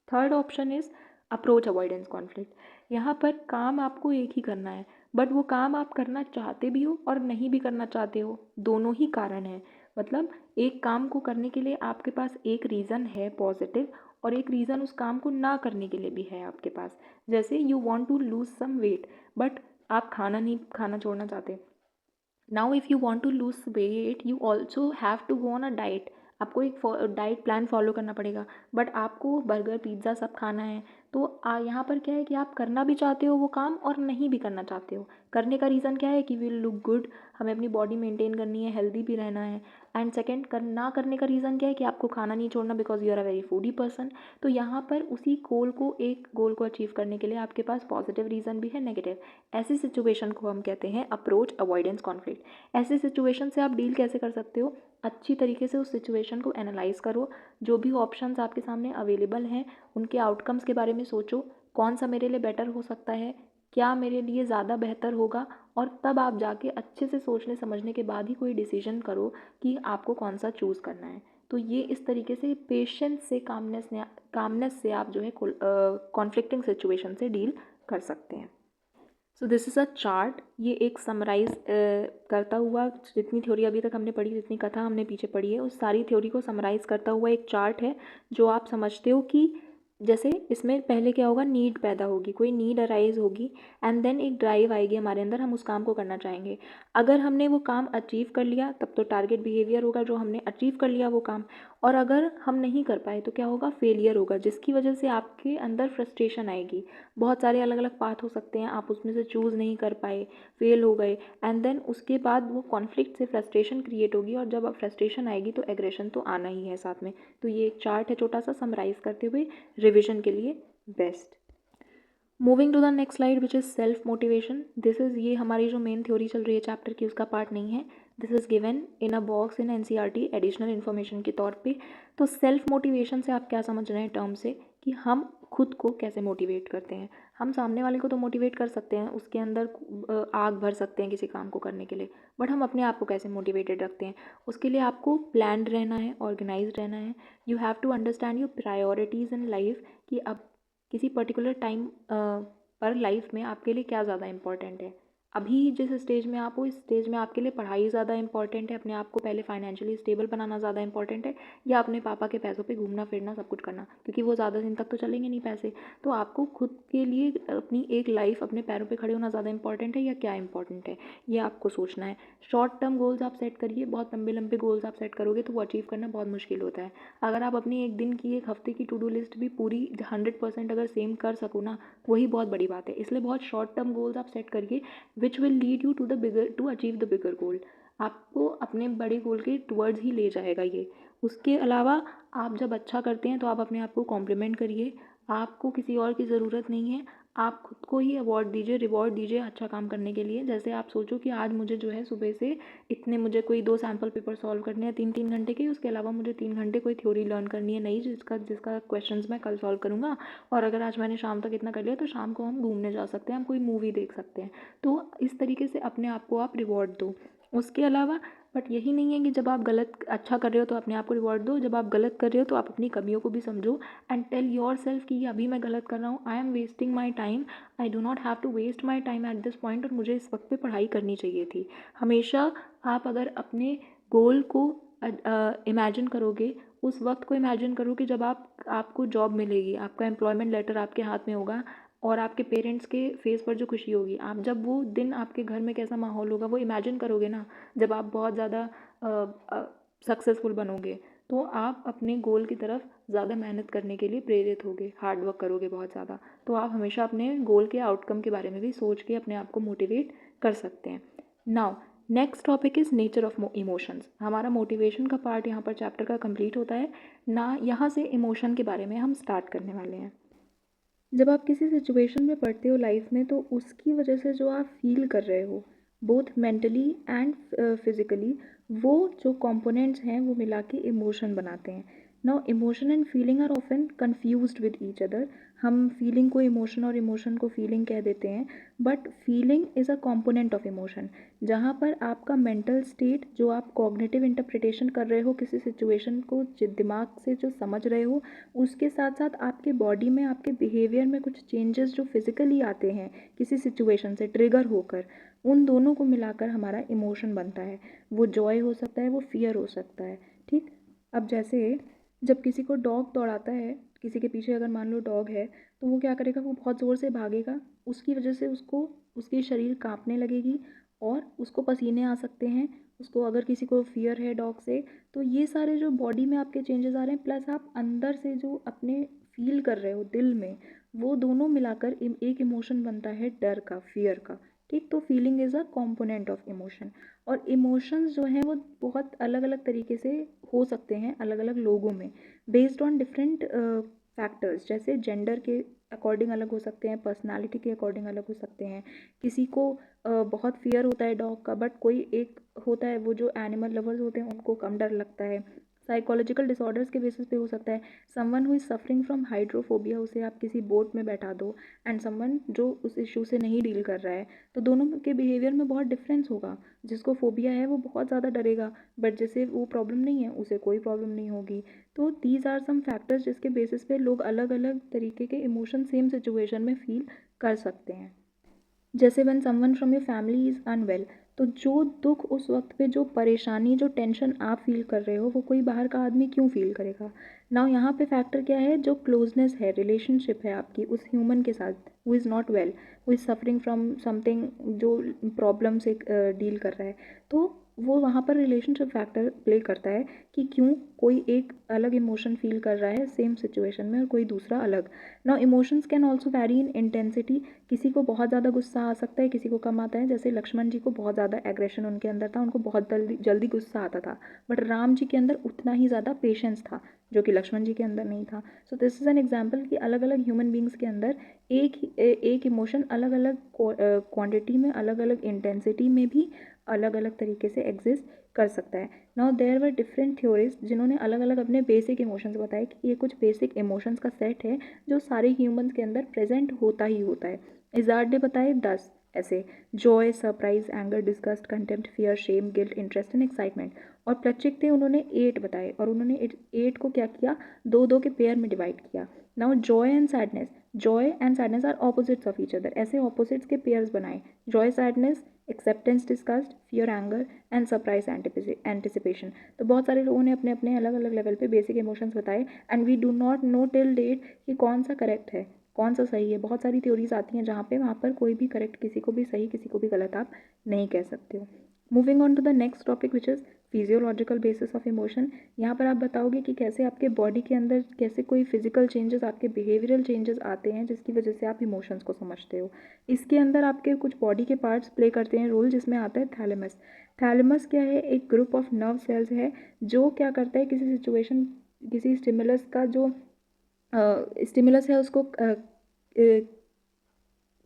Third option is approach avoidance conflict. यहाँ पर काम आपको एक ही करना है, बट वो काम आप करना चाहते भी हो और नहीं भी करना चाहते हो, दोनों ही कारण हैं। मतलब एक काम को करने के लिए आपके पास एक रीज़न है पॉजिटिव, और एक रीज़न उस काम को ना करने के लिए भी है आपके पास। जैसे you want to lose some weight but आप खाना छोड़ना चाहते। Now if you want to lose weight you also have to go on a diet. आपको एक डाइट प्लान फॉलो करना पड़ेगा, बट आपको बर्गर पिज़्ज़ा सब खाना है। तो यहाँ पर क्या है कि आप करना भी चाहते हो वो काम और नहीं भी करना चाहते हो। करने का रीज़न क्या है कि विल लुक गुड, हमें अपनी बॉडी मेंटेन करनी है, हेल्दी भी रहना है। एंड सेकेंड, ना करने का रीज़न क्या है कि आपको खाना नहीं छोड़ना because you are a very foodie person. तो यहाँ पर उसी एक गोल को अचीव करने के लिए आपके पास पॉजिटिव रीज़न भी है, नेगेटिव। ऐसी सिचुएशन को हम कहते हैं अप्रोच अवॉइडेंस कॉन्फ्लिक्ट। ऐसी सिचुएशन से आप डील कैसे कर सकते हो? अच्छी तरीके से उस सिचुएशन को एनालाइज करो, जो भी ऑप्शंस आपके सामने अवेलेबल हैं उनके आउटकम्स के बारे में सोचो, कौन सा मेरे लिए बेटर हो सकता है, क्या मेरे लिए ज़्यादा बेहतर होगा, और तब आप जाके अच्छे से सोचने समझने के बाद ही कोई डिसीजन करो कि आपको कौन सा चूज़ करना है। तो ये इस तरीके से पेशेंस से, कामनेस से आप जो है कॉन्फ्लिक्टिंग सिचुएशन से डील कर सकते हैं। सो दिस इज़ अ चार्ट। ये एक समराइज करता हुआ, जितनी थ्योरी अभी तक हमने पढ़ी, जितनी कथा हमने पीछे पढ़ी है, उस सारी थ्योरी को समराइज़ करता हुआ एक चार्ट है, जो आप समझते हो कि जैसे इसमें पहले क्या होगा, नीड पैदा होगी, कोई नीड अराइज होगी, एंड देन एक ड्राइव आएगी हमारे अंदर, हम उस काम को करना चाहेंगे। अगर हमने वो काम अचीव कर लिया तब तो टारगेट बिहेवियर होगा, जो हमने अचीव कर लिया वो काम। और अगर हम नहीं कर पाए तो क्या होगा, फेलियर होगा, जिसकी वजह से आपके अंदर फ्रस्ट्रेशन आएगी। बहुत सारे अलग अलग पाथ हो सकते हैं, आप उसमें से चूज़ नहीं कर पाए, फेल हो गए, एंड देन उसके बाद वो कॉन्फ्लिक्ट से फ्रस्ट्रेशन क्रिएट होगी, और जब अब फ्रस्ट्रेशन आएगी तो एग्रेशन तो आना ही है साथ में। तो ये एक चार्ट है छोटा सा, समराइज़ करते हुए रिविजन के लिए best. Moving to the next slide which is self motivation. This is, ये हमारी जो मेन थ्योरी चल रही है चैप्टर की उसका पार्ट नहीं है। This is given in a box in NCERT additional information के तौर पे। तो सेल्फ मोटिवेशन से आप क्या समझ रहे हैं टर्म से, कि हम खुद को कैसे मोटिवेट करते हैं। हम सामने वाले को तो मोटिवेट कर सकते हैं, उसके अंदर आग भर सकते हैं किसी काम को करने के लिए, बट हम अपने आप को कैसे मोटिवेटेड रखते हैं। उसके लिए आपको प्लान्ड रहना है, ऑर्गेनाइज्ड रहना है। You have to understand your priorities in life, कि अब किसी पर्टिकुलर टाइम पर लाइफ में आपके लिए क्या ज़्यादा इम्पॉर्टेंट है। अभी जिस स्टेज में आप हो, इस स्टेज में आपके लिए पढ़ाई ज़्यादा इंपॉर्टेंट है, अपने आप को पहले फाइनेंशियली स्टेबल बनाना ज़्यादा इंपॉर्टेंट है, या अपने पापा के पैसों पे घूमना फिरना सब कुछ करना, क्योंकि वो ज़्यादा दिन तक तो चलेंगे नहीं पैसे। तो आपको खुद के लिए अपनी एक लाइफ, अपने पैरों पे खड़े होना ज़्यादा इंपॉर्टेंट है या क्या इंपॉर्टेंट है, ये आपको सोचना है। शॉर्ट टर्म गोल्स आप सेट करिए, बहुत लंबे लंबे गोल्स आप सेट करोगे तो वो अचीव करना बहुत मुश्किल होता है। अगर आप अपनी एक दिन की, एक हफ्ते की टू डू लिस्ट भी पूरी 100% अगर सेम कर सको ना, वही बहुत बड़ी बात है। इसलिए बहुत शॉर्ट टर्म गोल्स आप सेट करिए, which will lead you to achieve the bigger goal. आपको अपने बड़े गोल के टुवर्ड्स ही ले जाएगा ये। उसके अलावा आप जब अच्छा करते हैं तो आप अपने आप को कॉम्प्लीमेंट करिए। आपको किसी और की ज़रूरत नहीं है, आप खुद को ही अवार्ड दीजिए, रिवॉर्ड दीजिए अच्छा काम करने के लिए। जैसे आप सोचो कि आज मुझे जो है सुबह से इतने, मुझे कोई 2 सैम्पल पेपर सॉल्व करने हैं 3-3 घंटे के, उसके अलावा मुझे 3 घंटे कोई थ्योरी लर्न करनी है नई, जिसका क्वेश्चंस मैं कल सॉल्व करूँगा। और अगर आज मैंने शाम तक इतना कर लिया तो शाम को हम घूमने जा सकते हैं, हम कोई मूवी देख सकते हैं। तो इस तरीके से अपने आप को आप रिवॉर्ड दो। उसके अलावा, बट यही नहीं है कि जब आप गलत अच्छा कर रहे हो तो अपने आप को रिवॉर्ड दो, जब आप गलत कर रहे हो तो आप अपनी कमियों को भी समझो, एंड टेल योर सेल्फ कि अभी मैं गलत कर रहा हूँ, I am wasting my time, I do not have to waste my time at this point, और मुझे इस वक्त पे पढ़ाई करनी चाहिए थी। हमेशा आप अगर अपने गोल को इमेजिन करोगे, उस वक्त को इमेजिन करो कि जब आपको जॉब मिलेगी, आपका एम्प्लॉयमेंट लेटर आपके हाथ में होगा, और आपके पेरेंट्स के फेस पर जो खुशी होगी, आप जब वो दिन, आपके घर में कैसा माहौल होगा वो इमेजिन करोगे ना, जब आप बहुत ज़्यादा सक्सेसफुल बनोगे, तो आप अपने गोल की तरफ ज़्यादा मेहनत करने के लिए प्रेरित होगे, हार्ड वर्क करोगे बहुत ज़्यादा। तो आप हमेशा अपने गोल के आउटकम के बारे में भी सोच के अपने आप को मोटिवेट कर सकते हैं। Now next topic is nature of emotions. हमारा मोटिवेशन का पार्ट यहाँ पर चैप्टर का कंप्लीट होता है ना। यहाँ से इमोशन के बारे में हम स्टार्ट करने वाले हैं। जब आप किसी सिचुएशन में पड़ते हो लाइफ में, तो उसकी वजह से जो आप फील कर रहे हो, बोथ मेंटली एंड फिज़िकली, वो जो कंपोनेंट्स हैं वो मिला के इमोशन बनाते हैं। Now emotion and feeling are often confused with each other. हम फीलिंग को इमोशन और इमोशन को फीलिंग कह देते हैं, but feeling is a component of emotion. जहाँ पर आपका मेंटल स्टेट, जो आप कॉग्निटिव इंटरप्रिटेशन कर रहे हो किसी सिचुएशन को, दिमाग से जो समझ रहे हो, उसके साथ साथ आपके बॉडी में, आपके बिहेवियर में कुछ चेंजेस जो फिज़िकली आते हैं किसी सिचुएशन से ट्रिगर होकर, उन दोनों को मिलाकर हमारा इमोशन बनता है। वो जॉय हो सकता है, वो फियर हो सकता है। ठीक। अब जैसे जब किसी को डॉग दौड़ाता है, किसी के पीछे अगर मान लो डॉग है, तो वो क्या करेगा, वो बहुत ज़ोर से भागेगा, उसकी वजह से उसको, उसकी शरीर काँपने लगेगी और उसको पसीने आ सकते हैं। उसको, अगर किसी को फियर है डॉग से, तो ये सारे जो बॉडी में आपके चेंजेस आ रहे हैं, प्लस आप अंदर से जो अपने फील कर रहे हो दिल में, वो दोनों मिलाकर एक इमोशन बनता है डर का, फियर का। ठीक। तो feeling is a component of emotion. और इमोशंस जो हैं वो बहुत अलग अलग तरीके से हो सकते हैं अलग अलग लोगों में, बेस्ड ऑन डिफरेंट फैक्टर्स। जैसे जेंडर के अकॉर्डिंग अलग हो सकते हैं, पर्सनालिटी के अकॉर्डिंग अलग हो सकते हैं। किसी को बहुत फियर होता है डॉग का, बट कोई एक होता है, वो जो एनिमल लवर्स होते हैं उनको कम डर लगता है। साइकोलॉजिकल डिसऑर्डर्स के बेसिस पे हो सकता है। Someone who is suffering from hydrophobia, उसे आप किसी बोट में बैठा दो, एंड समवन जो उस इशू से नहीं डील कर रहा है, तो दोनों के बिहेवियर में बहुत डिफरेंस होगा। जिसको फोबिया है वो बहुत ज़्यादा डरेगा, बट जिसे वो प्रॉब्लम नहीं है उसे कोई प्रॉब्लम नहीं होगी। तो दीज आर सम फैक्टर्स जिसके बेसिस पे लोग अलग अलग तरीके के इमोशन सेम सिचुएशन में फील कर सकते हैं। जैसे when someone from your family is unwell, तो जो दुख उस वक्त पे, जो परेशानी, जो टेंशन आप फील कर रहे हो, वो कोई बाहर का आदमी क्यों फील करेगा। नाउ यहाँ पे फैक्टर क्या है, जो क्लोजनेस है, रिलेशनशिप है आपकी उस ह्यूमन के साथ who is not well, who is suffering from something, जो प्रॉब्लम से डील कर रहा है। तो वो वहाँ पर रिलेशनशिप फैक्टर प्ले करता है कि क्यों कोई एक अलग इमोशन फील कर रहा है सेम सिचुएशन में और कोई दूसरा अलग। Now emotions can also vary in intensity. किसी को बहुत ज़्यादा गुस्सा आ सकता है, किसी को कम आता है। जैसे लक्ष्मण जी को बहुत ज़्यादा एग्रेशन उनके अंदर था, उनको बहुत जल्दी जल्दी गुस्सा आता था, बट राम जी के अंदर उतना ही ज़्यादा पेशेंस था जो कि लक्ष्मण जी के अंदर नहीं था। सो दिस इज़ एन एग्जाम्पल कि अलग अलग ह्यूमन बींग्स के अंदर एक इमोशन अलग अलग क्वांटिटी में, अलग अलग इंटेंसिटी में भी अलग अलग तरीके से एग्जिस्ट कर सकता है। Now there were different theories जिन्होंने अलग अलग अपने बेसिक इमोशंस बताए कि ये कुछ बेसिक इमोशंस का सेट है जो सारे ह्यूमंस के अंदर प्रेजेंट होता ही होता है। इजार्ड ने बताए 10 ऐसे: joy, surprise, anger, disgust, contempt, fear, shame, guilt, interest and excitement. और प्लचिक थे, उन्होंने 8 बताए और उन्होंने 8 को क्या किया, दो दो के पेयर में डिवाइड किया। Now joy and sadness, joy and sadness are opposites of each other. ऐसे ऑपोजिट्स के पेयर्स बनाए: joy sadness, acceptance disgust, fear anger and surprise anticipation. तो बहुत सारे लोगों ने अपने अपने अलग अलग लेवल पे बेसिक इमोशंस बताए and we do not know till date कि कौन सा करेक्ट है, कौन सा सही है। बहुत सारी थ्योरीज आती हैं जहाँ पे वहाँ पर कोई भी करेक्ट, किसी को भी सही, किसी को भी गलत आप नहीं कह सकते हो। Moving on to the next topic which is physiological basis of emotion. यहाँ पर आप बताओगे कि कैसे आपके बॉडी के अंदर कैसे कोई फिजिकल चेंजेस, आपके बिहेवियरल चेंजेस आते हैं जिसकी वजह से आप इमोशंस को समझते हो। इसके अंदर आपके कुछ बॉडी के पार्ट्स प्ले करते हैं रोल, जिसमें आता है थैलेमस। थैलेमस क्या है, एक ग्रुप ऑफ नर्व सेल्स है जो क्या करता है, किसी सिचुएशन, किसी स्टिमुलस का जो स्टिमुलस है उसको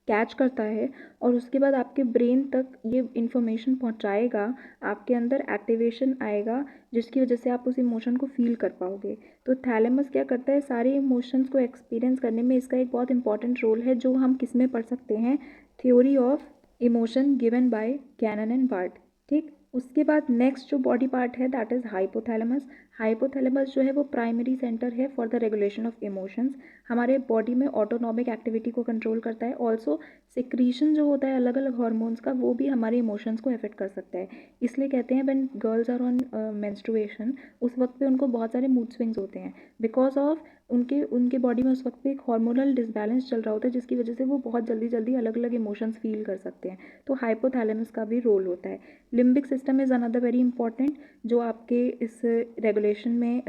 कैच करता है और उसके बाद आपके ब्रेन तक ये इन्फॉर्मेशन पहुंचाएगा, आपके अंदर एक्टिवेशन आएगा जिसकी वजह से आप उस इमोशन को फील कर पाओगे। तो थैलेमस क्या करता है, सारे इमोशंस को एक्सपीरियंस करने में इसका एक बहुत इंपॉर्टेंट रोल है, जो हम किस में पढ़ सकते हैं, theory of emotion given by Cannon and Bard. ठीक, उसके बाद नेक्स्ट जो बॉडी पार्ट है दैट इज़ हाइपोथैलेमस। हाइपोथैलेमस जो है वो प्राइमरी सेंटर है for the regulation of emotions. हमारे बॉडी में ऑटोनॉमिक एक्टिविटी को कंट्रोल करता है। ऑल्सो सिक्रीशन जो होता है अलग अलग हार्मोन्स का, वो भी हमारे इमोशंस को अफेक्ट कर सकता है। इसलिए कहते हैं when girls are on menstruation, उस वक्त पे उनको बहुत सारे मूड स्विंग्स होते हैं बिकॉज ऑफ उनके उनके बॉडी में उस वक्त पे एक हार्मोनल डिसबैलेंस चल रहा होता है, जिसकी वजह से वो बहुत जल्दी जल्दी अलग अलग इमोशंस फील कर सकते हैं। तो हाइपोथैलेमस का भी रोल होता है। Limbic system is another very important जो आपके इस रेगुलेशन में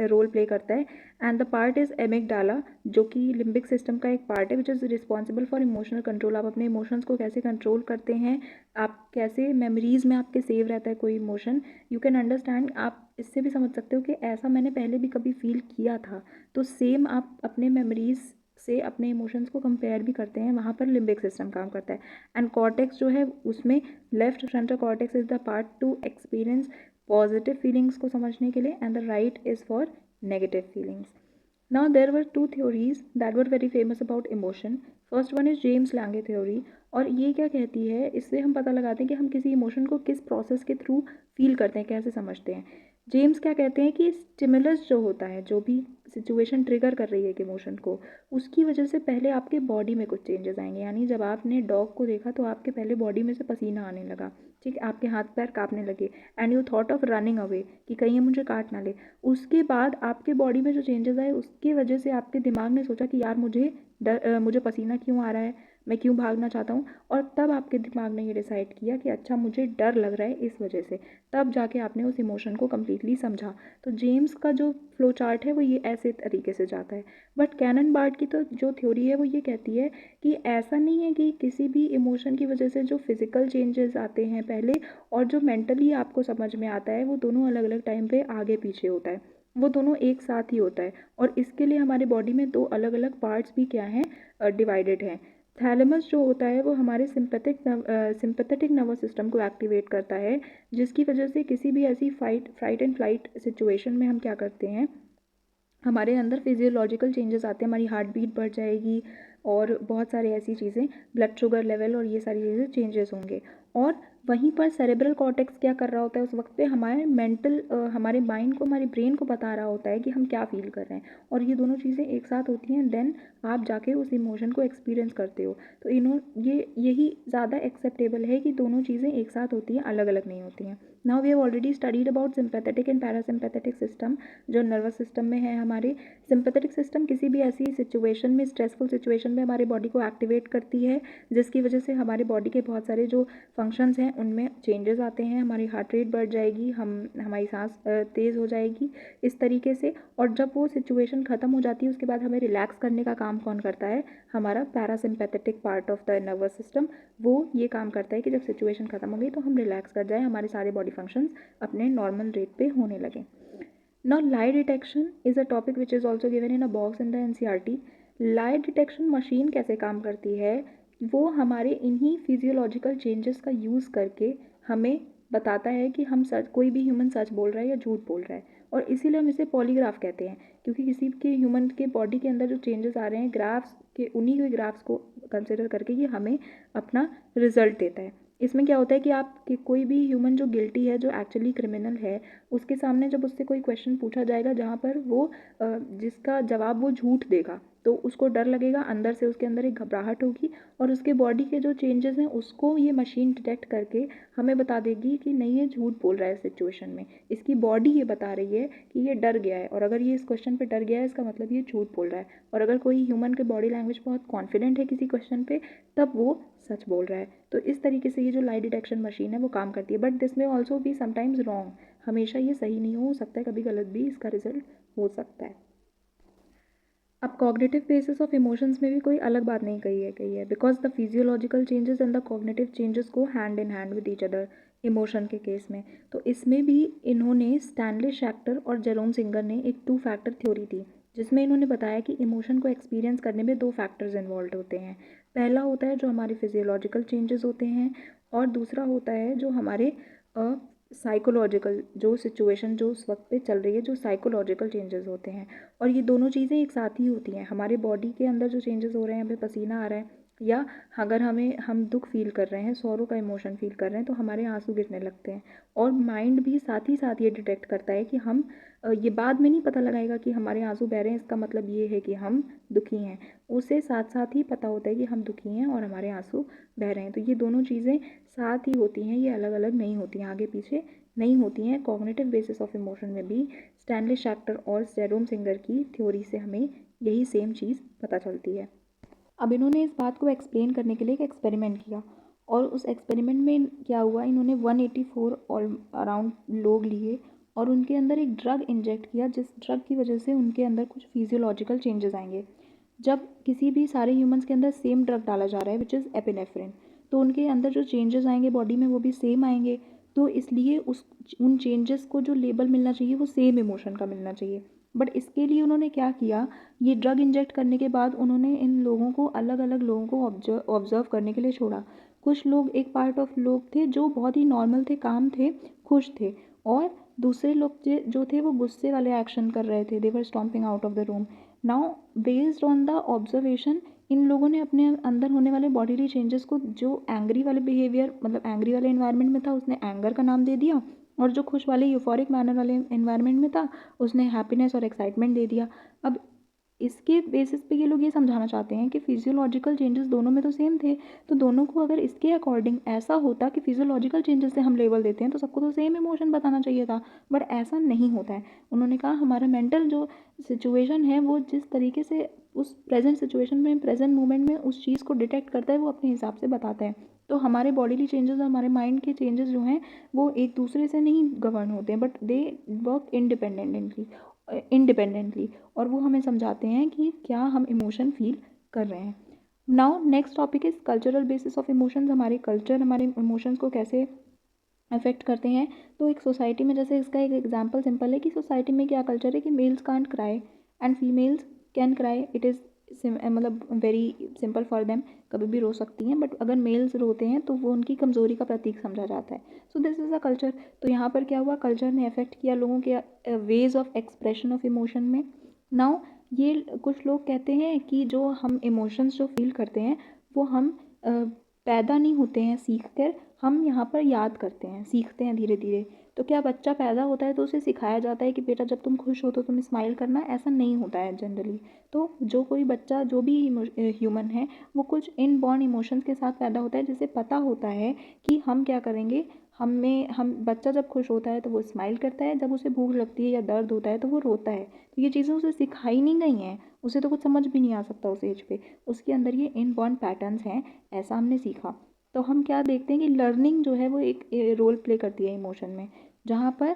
रोल प्ले करता है। And the part is amygdala, जो कि लिम्बिक सिस्टम का एक पार्ट है which is responsible for emotional control. आप अपने इमोशंस को कैसे कंट्रोल करते हैं, आप कैसे मेमोरीज में आपके सेव रहता है कोई इमोशन, यू कैन अंडरस्टैंड। आप इससे भी समझ सकते हो कि ऐसा मैंने पहले भी कभी फील किया था। तो सेम आप अपने मेमोरीज से अपने इमोशंस को कंपेयर भी करते हैं, वहाँ पर लिम्बिक सिस्टम काम करता है। एंड कॉर्टेक्स जो है उसमें left frontal cortex is the part two experience positive feelings को समझने के लिए and the right is for negative feelings. Now there were two theories that were very famous about emotion. First one is James Lange theory। और ये क्या कहती है, इससे हम पता लगाते हैं कि हम किसी इमोशन को किस प्रोसेस के थ्रू फील करते हैं, कैसे समझते हैं। जेम्स क्या कहते हैं कि स्टिमुलस जो होता है, जो भी सिचुएशन ट्रिगर कर रही है एक इमोशन को, उसकी वजह से पहले आपके बॉडी में कुछ चेंजेस आएंगे। यानी जब आपने डॉग को देखा तो आपके पहले बॉडी में से पसीना आने लगा, ठीक, आपके हाथ पैर कांपने लगे and you thought of running away कि कहीं ये मुझे काट ना ले। उसके बाद आपके बॉडी में जो चेंजेस आए उसकी वजह से आपके दिमाग ने सोचा कि यार मुझे पसीना क्यों आ रहा है, मैं क्यों भागना चाहता हूँ। और तब आपके दिमाग ने ये डिसाइड किया कि अच्छा मुझे डर लग रहा है इस वजह से। तब जाके आपने उस इमोशन को कम्प्लीटली समझा। तो जेम्स का जो फ्लो चार्ट है वो ये ऐसे तरीके से जाता है। बट कैनन बार्ट की तो जो थ्योरी है वो ये कहती है कि ऐसा नहीं है कि किसी भी इमोशन की वजह से जो फिज़िकल चेंजेस आते हैं पहले और जो मेंटली आपको समझ में आता है, वो दोनों अलग अलग टाइम पे आगे पीछे होता है, वो दोनों एक साथ ही होता है। और इसके लिए हमारे बॉडी में 2 अलग अलग पार्ट्स भी क्या हैं, डिवाइडेड हैं। थैलेमस जो होता है वो हमारे सिंपैथेटिक नर्वस सिस्टम को एक्टिवेट करता है, जिसकी वजह से किसी भी ऐसी फ्राइट एंड फ्लाइट सिचुएशन में हम क्या करते हैं, हमारे अंदर फिजियोलॉजिकल चेंजेस आते हैं, हमारी हार्ट बीट बढ़ जाएगी और बहुत सारी ऐसी चीज़ें, ब्लड शुगर लेवल और ये सारी चीज़ें चेंजेस होंगे। और वहीं पर सेरेब्रल कॉर्टेक्स क्या कर रहा होता है उस वक्त पे, हमारे माइंड को, हमारे ब्रेन को बता रहा होता है कि हम क्या फील कर रहे हैं। और ये दोनों चीज़ें एक साथ होती हैं, देन आप जाके उस इमोशन को एक्सपीरियंस करते हो। तो यही ज़्यादा एक्सेप्टेबल है कि दोनों चीज़ें एक साथ होती हैं, अलग अलग नहीं होती हैं। Now we have already studied about sympathetic and parasympathetic system जो नर्वस सिस्टम में है। हमारे सिंपैथेटिक सिस्टम किसी भी ऐसी सिचुएशन में, स्ट्रेसफुल सिचुएशन सिचुएशन में हमारे बॉडी को एक्टिवेट करती है, जिसकी वजह से हमारे बॉडी के बहुत सारे जो फंक्शंस हैं उनमें चेंजेस आते हैं। हमारी हार्ट रेट बढ़ जाएगी, हमारी सांस तेज़ हो जाएगी इस तरीके से। और जब वो सिचुएशन ख़त्म हो जाती है उसके बाद हमें रिलैक्स करने का काम कौन करता है? हमारा parasympathetic part of the nervous system, वो ये काम करता है कि जब सिचुएशन ख़त्म हो गई तो हम रिलैक्स कर जाए, हमारे सारे बॉडी फंक्शंस अपने नॉर्मल रेट पे होने लगें। Now, lie detection is a topic which is also given in a box in the NCERT. lie detection machine कैसे काम करती है? वो हमारे इन्हीं फिजियोलॉजिकल चेंजेस का यूज़ करके हमें बताता है कि हम सच, कोई भी ह्यूमन सच बोल रहा है या झूठ बोल रहा है। और इसीलिए हम इसे पॉलीग्राफ कहते हैं, क्योंकि किसी के ह्यूमन के बॉडी के अंदर जो चेंजेस आ रहे हैं ग्राफ्स के, उन्हीं के ग्राफ्स को कंसिडर करके ये हमें अपना रिजल्ट देता है। इसमें क्या होता है कि आप कि कोई भी ह्यूमन जो गिल्टी है, जो एक्चुअली क्रिमिनल है, उसके सामने जब उससे कोई क्वेश्चन पूछा जाएगा जहाँ पर वो जिसका जवाब वो झूठ देगा, तो उसको डर लगेगा, अंदर से उसके अंदर एक घबराहट होगी और उसके बॉडी के जो चेंजेस हैं उसको ये मशीन डिटेक्ट करके हमें बता देगी कि नहीं, ये झूठ बोल रहा है सिचुएशन में। इसकी बॉडी ये बता रही है कि ये डर गया है, और अगर ये इस क्वेश्चन पे डर गया है इसका मतलब ये झूठ बोल रहा है। और अगर कोई ह्यूमन के बॉडी लैंग्वेज बहुत कॉन्फिडेंट है किसी क्वेश्चन पे, तब वो सच बोल रहा है। तो इस तरीके से ये जो लाई डिटेक्शन मशीन है वो काम करती है। बट दिस में ऑल्सो भी समटाइम्स रॉन्ग, हमेशा ये सही नहीं हो सकता है, कभी गलत भी इसका रिजल्ट हो सकता है। अब कॉग्निटिव बेसिस ऑफ इमोशंस में भी कोई अलग बात नहीं कही है because the physiological changes and the cognitive changes को hand in hand with each other emotion के केस में। तो इसमें भी इन्होंने स्टैनले शैक्टर और जेरोम सिंगर ने एक 2 फैक्टर थ्योरी दी, जिसमें इन्होंने बताया कि इमोशन को एक्सपीरियंस करने में 2 फैक्टर्स इन्वॉल्व होते हैं। पहला होता है जो हमारे फिजियोलॉजिकल चेंजेस होते हैं, और दूसरा होता है जो हमारे साइकोलॉजिकल जो सिचुएशन जो उस वक्त पे चल रही है, जो साइकोलॉजिकल चेंजेस होते हैं। और ये दोनों चीज़ें एक साथ ही होती हैं। हमारे बॉडी के अंदर जो चेंजेस हो रहे हैं, हमें पसीना आ रहा है, या अगर हम दुख फील कर रहे हैं, सॉरो का इमोशन फील कर रहे हैं, तो हमारे आंसू गिरने लगते हैं। और माइंड भी साथ ही साथ ये डिटेक्ट करता है कि हम ये बाद में नहीं पता लगाएगा कि हमारे आंसू बह रहे हैं इसका मतलब ये है कि हम दुखी हैं। उसे साथ साथ ही पता होता है कि हम दुखी हैं और हमारे आंसू बह रहे हैं। तो ये दोनों चीज़ें साथ ही होती हैं, ये अलग अलग नहीं होती हैं, आगे पीछे नहीं होती हैं। कॉग्निटिव बेसिस ऑफ इमोशन में भी स्टैनले शैक्टर और जेरोम सिंगर की थ्योरी से हमें यही सेम चीज़ पता चलती है। अब इन्होंने इस बात को एक्सप्लेन करने के लिए एक एक्सपेरिमेंट किया, और उस एक्सपेरिमेंट में क्या हुआ, इन्होंने 184 और अराउंड लोग लिए और उनके अंदर एक ड्रग इंजेक्ट किया, जिस ड्रग की वजह से उनके अंदर कुछ फिजियोलॉजिकल चेंजेस आएंगे। जब किसी भी सारे ह्यूमंस के अंदर सेम ड्रग डाला जा रहा है विच इज़ एपिनेफ्रिन, तो उनके अंदर जो चेंजेस आएंगे बॉडी में वो भी सेम आएंगे। तो इसलिए उन चेंजेस को जो लेबल मिलना चाहिए वो सेम इमोशन का मिलना चाहिए। बट इसके लिए उन्होंने क्या किया, ये ड्रग इंजेक्ट करने के बाद उन्होंने इन लोगों को, अलग अलग लोगों को ऑब्जर्व करने के लिए छोड़ा। कुछ लोग, एक पार्ट ऑफ लोग थे जो बहुत ही नॉर्मल थे, काम थे, खुश थे, और दूसरे लोग जो थे वो गुस्से वाले एक्शन कर रहे थे, they were stomping out of the room. Now based on the observation, इन लोगों ने अपने अंदर होने वाले बॉडीली चेंजेस को, जो एंग्री वाले बिहेवियर, मतलब एंग्री वाले इन्वायरमेंट में था, उसने एंगर का नाम दे दिया, और जो खुश वाले यूफोरिक मैनर वाले इन्वायरमेंट में था उसने हैप्पीनेस और एक्साइटमेंट दे दिया। अब इसके बेसिस पे ये लोग ये समझाना चाहते हैं कि फिजियोलॉजिकल चेंजेस दोनों में तो सेम थे, तो दोनों को अगर इसके अकॉर्डिंग ऐसा होता कि फिजियोलॉजिकल चेंजेस से हम लेबल देते हैं तो सबको तो सेम इमोशन बताना चाहिए था, बट ऐसा नहीं होता है। उन्होंने कहा हमारा मेंटल जो सिचुएशन है वो जिस तरीके से उस प्रेजेंट सिचुएशन में, प्रेजेंट मोमेंट में उस चीज़ को डिटेक्ट करता है, वो अपने हिसाब से बताता है। तो हमारे बॉडीली चेंजेस और हमारे माइंड के चेंजेस जो हैं वो एक दूसरे से नहीं गवर्न होते हैं, बट दे वर्क इंडिपेंडेंटली, और वो हमें समझाते हैं कि क्या हम इमोशन फील कर रहे हैं। Now next topic is cultural basis of emotions. हमारे कल्चर हमारे इमोशंस को कैसे अफेक्ट करते हैं। तो एक सोसाइटी में, जैसे इसका एक एग्जांपल सिंपल है कि सोसाइटी में क्या कल्चर है कि males can't cry and females can cry, it is मतलब वेरी सिंपल फॉर देम, कभी भी रो सकती हैं, बट अगर मेल्स रोते हैं तो वो उनकी कमज़ोरी का प्रतीक समझा जाता है। सो दिस इज़ अ कल्चर। तो यहाँ पर क्या हुआ, कल्चर ने अफेक्ट किया लोगों के ways of expression of emotion में। नाउ ये कुछ लोग कहते हैं कि जो हम इमोशंस जो फील करते हैं वो हम पैदा नहीं होते हैं सीख कर, हम यहाँ पर याद करते हैं, सीखते हैं धीरे धीरे। तो क्या बच्चा पैदा होता है तो उसे सिखाया जाता है कि बेटा जब तुम खुश हो तो तुम स्माइल करना? ऐसा नहीं होता है जनरली। तो जो कोई बच्चा, जो भी ह्यूमन है, वो कुछ इनबॉर्न इमोशंस के साथ पैदा होता है, जिसे पता होता है कि हम क्या करेंगे, हम बच्चा जब खुश होता है तो वो स्माइल करता है, जब उसे भूख लगती है या दर्द होता है तो वो रोता है। तो ये चीज़ें उसे सिखाई नहीं गई हैं, उसे तो कुछ समझ भी नहीं आ सकता उस एज पे, उसके अंदर ये इनबॉर्न पैटर्न्स हैं, ऐसा हमने सीखा। तो हम क्या देखते हैं कि लर्निंग जो है वो एक रोल प्ले करती है इमोशन में, जहाँ पर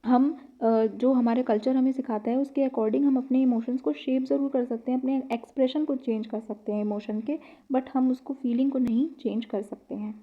हम जो हमारे कल्चर हमें सिखाता है उसके अकॉर्डिंग हम अपने इमोशंस को शेप ज़रूर कर सकते हैं, अपने एक्सप्रेशन को चेंज कर सकते हैं इमोशन के, बट हम उसको फीलिंग को नहीं चेंज कर सकते हैं।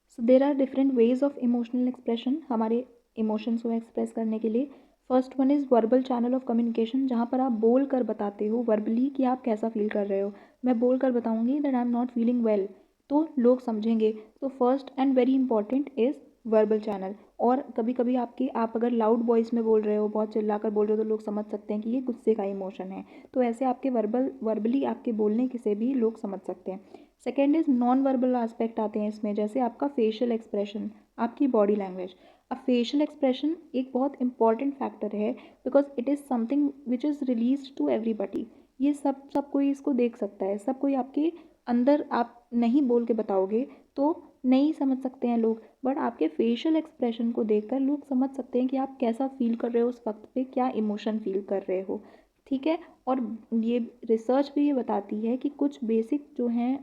So there are different ways of emotional expression हमारे इमोशंस को एक्सप्रेस करने के लिए। First one is verbal channel of communication, जहाँ पर आप बोल कर बताते हो वर्बली कि आप कैसा फील कर रहे हो। मैं बोल कर बताऊँगी that I am not feeling well, तो लोग समझेंगे। तो first and very important is verbal channel. और कभी कभी आप अगर लाउड वॉइस में बोल रहे हो, बहुत चिल्ला कर बोल रहे हो, तो लोग समझ सकते हैं कि ये गुस्से का इमोशन है। तो ऐसे आपके वर्बली आपके बोलने के से भी लोग समझ सकते हैं। Second is non verbal aspect आते हैं इसमें, जैसे आपका फेशियल एक्सप्रेशन, आपकी बॉडी लैंग्वेज। अब फेशियल एक्सप्रेशन एक बहुत इंपॉर्टेंट फैक्टर है, because it is something which is release to everybody. ये सब कोई इसको देख सकता है, सब कोई आपके अंदर, आप नहीं बोल के बताओगे तो नहीं समझ सकते हैं लोग, बट आपके फेशियल एक्सप्रेशन को देखकर लोग समझ सकते हैं कि आप कैसा फील कर रहे हो उस वक्त पे, क्या इमोशन फील कर रहे हो। ठीक है। और ये रिसर्च भी ये बताती है कि कुछ बेसिक जो हैं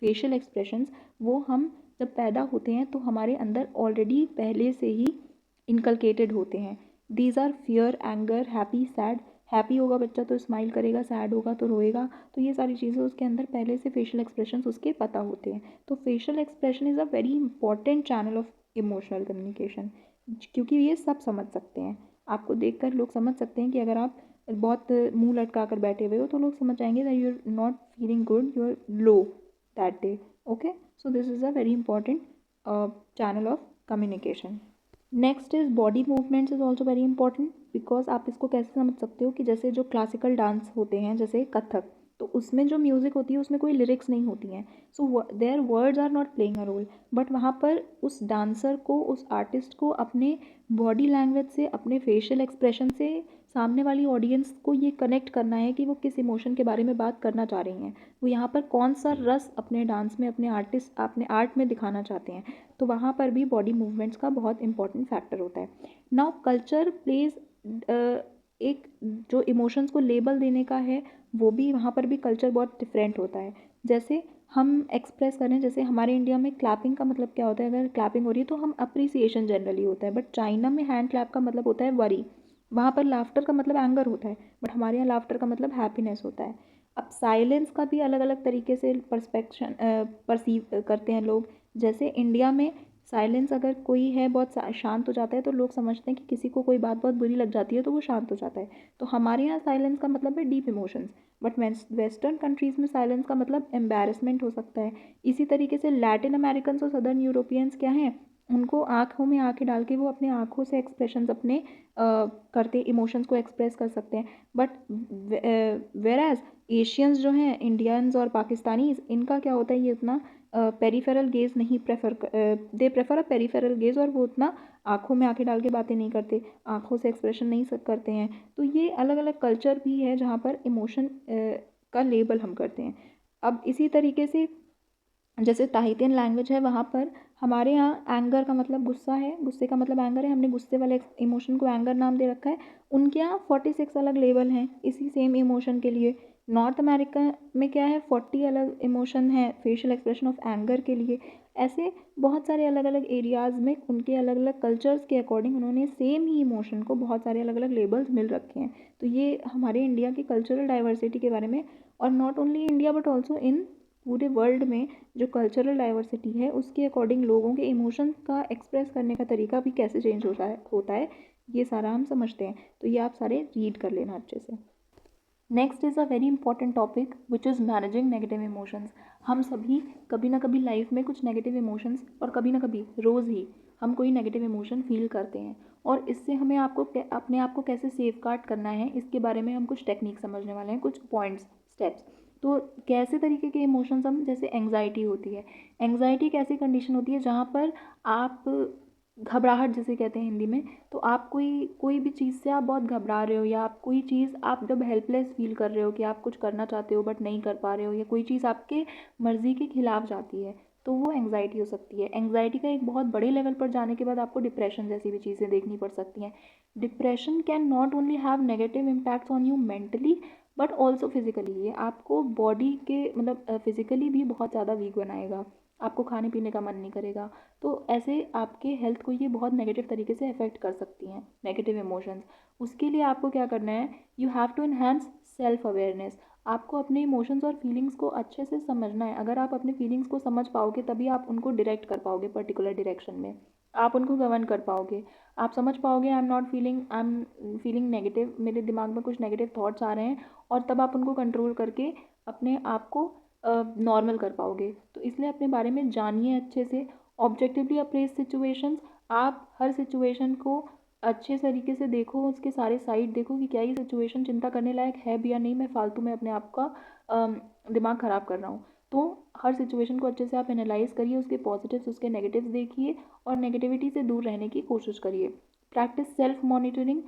फेशियल एक्सप्रेशंस, वो हम जब पैदा होते हैं तो हमारे अंदर ऑलरेडी पहले से ही इनकलकेटेड होते हैं। These are fear, anger, happy, sad. Happy होगा बच्चा तो स्माइल करेगा, सैड होगा तो रोएगा। तो ये सारी चीज़ें उसके अंदर पहले से फेशियल एक्सप्रेशंस उसके पता होते हैं। तो facial expression is a very important channel of emotional communication, क्योंकि ये सब समझ सकते हैं। आपको देखकर लोग समझ सकते हैं कि अगर आप बहुत मुंह लटका कर बैठे हुए हो तो लोग समझ जाएंगे that you are not feeling good, you are low that day. Okay, so this is a very important channel of communication. Next is body movements is also very important, because आप इसको कैसे समझ सकते हो कि जैसे जो क्लासिकल डांस होते हैं जैसे कथक, तो उसमें जो म्यूज़िक होती है उसमें कोई लिरिक्स नहीं होती हैं, so their words are not playing a role, but वहाँ पर उस डांसर को, उस आर्टिस्ट को अपने बॉडी लैंग्वेज से, अपने फेशियल एक्सप्रेशन से सामने वाली ऑडियंस को ये कनेक्ट करना है कि वो किस इमोशन के बारे में बात करना चाह रही हैं, वो यहाँ पर कौन सा रस अपने डांस में, अपने आर्ट में दिखाना चाहते हैं। तो वहाँ पर भी बॉडी मूवमेंट्स का बहुत इंपॉर्टेंट फैक्टर होता है। नाउ कल्चर प्लेज एक जो इमोशंस को लेबल देने का है, वो भी वहाँ पर भी कल्चर बहुत डिफरेंट होता है। जैसे हम एक्सप्रेस करें, जैसे हमारे इंडिया में क्लैपिंग का मतलब क्या होता है, अगर क्लैपिंग हो रही है तो हम अप्रिसिएशन जनरली होता है, बट चाइना में हैंड क्लैप का मतलब होता है वरी। वहाँ पर लाफ्टर का मतलब एंगर होता है, बट हमारे यहाँ लाफ्टर का मतलब हैप्पीनेस होता है। अब साइलेंस का भी अलग अलग तरीके से परसीव करते हैं लोग। जैसे इंडिया में साइलेंस, अगर कोई है बहुत शांत हो जाता है तो लोग समझते हैं कि किसी को कोई बात बहुत बुरी लग जाती है तो वो शांत हो जाता है। तो हमारे यहाँ साइलेंस का मतलब है deep emotions, but western countries में साइलेंस का मतलब एम्बैरसमेंट हो सकता है। इसी तरीके से लैटिन अमेरिकन और सदर्न यूरोपियंस क्या हैं, उनको आँखों में आँखें डाल के वो अपने आँखों से एक्सप्रेशंस अपने करते इमोशंस को एक्सप्रेस कर सकते हैं। बट वेराज एशियंस जो हैं, इंडियंस और पाकिस्तानीज, इनका क्या होता है, ये उतना पेरिफेरल गेज नहीं they prefer a peripheral gauge, और वो उतना आँखों में आँखें डाल के बातें नहीं करते, आँखों से एक्सप्रेशन नहीं करते हैं। तो ये अलग अलग कल्चर भी है जहाँ पर इमोशन का लेबल हम करते हैं। अब इसी तरीके से जैसे ताहितियन लैंग्वेज है, वहाँ पर हमारे यहाँ एंगर का मतलब गुस्सा है, गुस्से का मतलब एंगर है, हमने गुस्से वाले इमोशन को एंगर नाम दे रखा है। उनके यहाँ 46 अलग लेवल हैं इसी सेम इमोशन के लिए। नॉर्थ अमेरिका में क्या है, 40 अलग इमोशन है फेशियल एक्सप्रेशन ऑफ एंगर के लिए। ऐसे बहुत सारे अलग अलग एरियाज़ में उनके अलग अलग कल्चर्स के अकॉर्डिंग उन्होंने सेम ही इमोशन को बहुत सारे अलग अलग लेबल्स मिल रखे हैं। तो ये हमारे इंडिया की कल्चरल डाइवर्सिटी के बारे में, और not only India but also in पूरे वर्ल्ड में जो कल्चरल डाइवर्सिटी है उसके अकॉर्डिंग लोगों के इमोशंस का एक्सप्रेस करने का तरीका भी कैसे चेंज होता है, ये सारा हम समझते हैं। तो ये आप सारे रीड कर लेना अच्छे से। Next is a very important topic which is managing negative emotions. हम सभी कभी ना कभी लाइफ में कुछ नेगेटिव इमोशंस, और कभी ना कभी रोज़ ही हम कोई नेगेटिव इमोशन फील करते हैं, और इससे हमें अपने आप को कैसे सेफ गार्ड करना है, इसके बारे में हम कुछ टेक्निक समझने वाले हैं, कुछ पॉइंट्स, स्टेप्स। तो कैसे तरीके के इमोशंस हम, जैसे एंग्जाइटी होती है, एंग्जाइटी एक ऐसी कंडीशन होती है जहाँ पर आप घबराहट जिसे कहते हैं हिंदी में, तो आप कोई कोई भी चीज़ से आप बहुत घबरा रहे हो, या आप कोई चीज़, आप जब हेल्पलेस फील कर रहे हो कि आप कुछ करना चाहते हो बट नहीं कर पा रहे हो, या कोई चीज़ आपके मर्ज़ी के खिलाफ जाती है, तो वो एंग्जाइटी हो सकती है। एंग्जाइटी का एक बहुत बड़े लेवल पर जाने के बाद आपको डिप्रेशन जैसी भी चीज़ें देखनी पड़ सकती हैं। Depression can not only have negative impacts on you mentally but also physically. ये आपको बॉडी के मतलब फिजिकली भी बहुत ज़्यादा वीक बनाएगा, आपको खाने पीने का मन नहीं करेगा। तो ऐसे आपके हेल्थ को ये बहुत नेगेटिव तरीके से अफेक्ट कर सकती हैं नेगेटिव इमोशंस। उसके लिए आपको क्या करना है, you have to enhance self awareness. आपको अपने इमोशंस और फीलिंग्स को अच्छे से समझना है। अगर आप अपने फीलिंग्स को समझ पाओगे तभी आप उनको डायरेक्ट कर पाओगे पर्टिकुलर डायरेक्शन में, आप उनको गवर्न कर पाओगे। आप समझ पाओगे आई एम फीलिंग नेगेटिव, मेरे दिमाग में कुछ नेगेटिव थॉट्स आ रहे हैं, और तब आप उनको कंट्रोल करके अपने आप को नॉर्मल कर पाओगे। तो इसलिए अपने बारे में जानिए अच्छे से, ऑब्जेक्टिवली अप्रेज सिचुएशंस। आप हर सिचुएशन को अच्छे तरीके से देखो, उसके सारे साइड देखो कि क्या ये सिचुएशन चिंता करने लायक है भी या नहीं, मैं फालतू में अपने आप का दिमाग ख़राब कर रहा हूँ। तो हर सिचुएशन को अच्छे से आप एनालाइज करिए, उसके पॉजिटिव्स उसके नेगेटिव्स देखिए और नेगेटिविटी से दूर रहने की कोशिश करिए। प्रैक्टिस सेल्फ मॉनिटरिंग,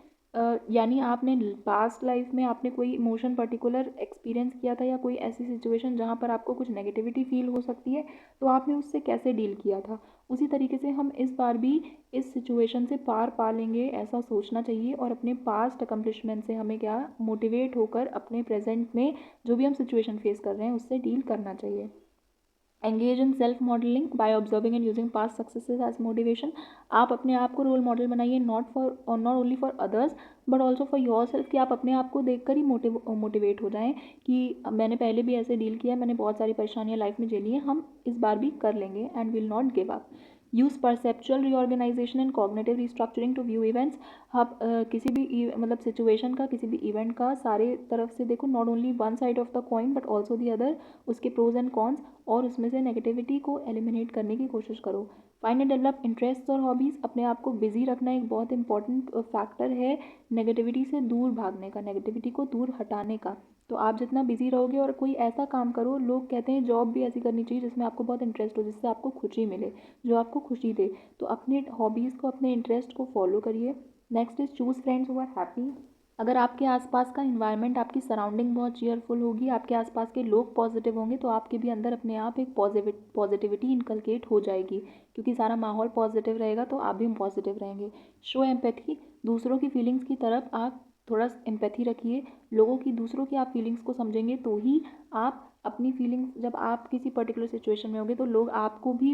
यानी आपने पास्ट लाइफ में आपने कोई इमोशन पर्टिकुलर एक्सपीरियंस किया था या कोई ऐसी सिचुएशन जहाँ पर आपको कुछ नेगेटिविटी फील हो सकती है, तो आपने उससे कैसे डील किया था। उसी तरीके से हम इस बार भी इस सिचुएशन से पार पा लेंगे ऐसा सोचना चाहिए, और अपने पास्ट अकम्पलिशमेंट से हमें क्या मोटिवेट होकर अपने प्रेजेंट में जो भी हम सिचुएशन फेस कर रहे हैं उससे डील करना चाहिए। Engage in self modelling by observing and using past successes as motivation. आप अपने आप को रोल मॉडल बनाइए, not only for others but also for yourself, कि आप अपने आप को देखकर ही मोटिवेट हो जाएं कि मैंने पहले भी ऐसे डील किया, मैंने बहुत सारी परेशानियां लाइफ में झेली हैं, हम इस बार भी कर लेंगे and will not give up. Use perceptual reorganisation and cognitive restructuring to view events. आप किसी भी मतलब सिचुएशन का, किसी भी इवेंट का सारे तरफ से देखो, not only one side of the coin but also the other, उसके प्रोज एंड कॉन्स, और उसमें से नेगेटिविटी को एलिमिनेट करने की कोशिश करो। फाइंड एंड डेवलप इंटरेस्ट और हॉबीज़। अपने आप को बिजी रखना एक बहुत इंपॉर्टेंट फैक्टर है नेगेटिविटी से दूर भागने का, नेगेटिविटी को दूर हटाने का। तो आप जितना बिजी रहोगे, और कोई ऐसा काम करो, लोग कहते हैं जॉब भी ऐसी करनी चाहिए जिसमें आपको बहुत इंटरेस्ट हो, जिससे आपको खुशी मिले, जो आपको खुशी दे। तो अपने हॉबीज़ को, अपने इंटरेस्ट को फॉलो करिए। Next is choose friends who are happy. अगर आपके आसपास का इन्वायरमेंट, आपकी सराउंडिंग बहुत चीयरफुल होगी, आपके आसपास के लोग पॉजिटिव होंगे, तो आपके भी अंदर अपने आप एक पॉजिटिविटी इनकलकेट हो जाएगी, क्योंकि सारा माहौल पॉजिटिव रहेगा तो आप भी पॉजिटिव रहेंगे। Show empathy. दूसरों की फीलिंग्स की तरफ आप थोड़ा एम्पैथी रखिए। लोगों की, दूसरों की आप फीलिंग्स को समझेंगे तो ही आप अपनी फीलिंग्स, जब आप किसी पर्टिकुलर सिचुएशन में होंगे तो लोग आपको भी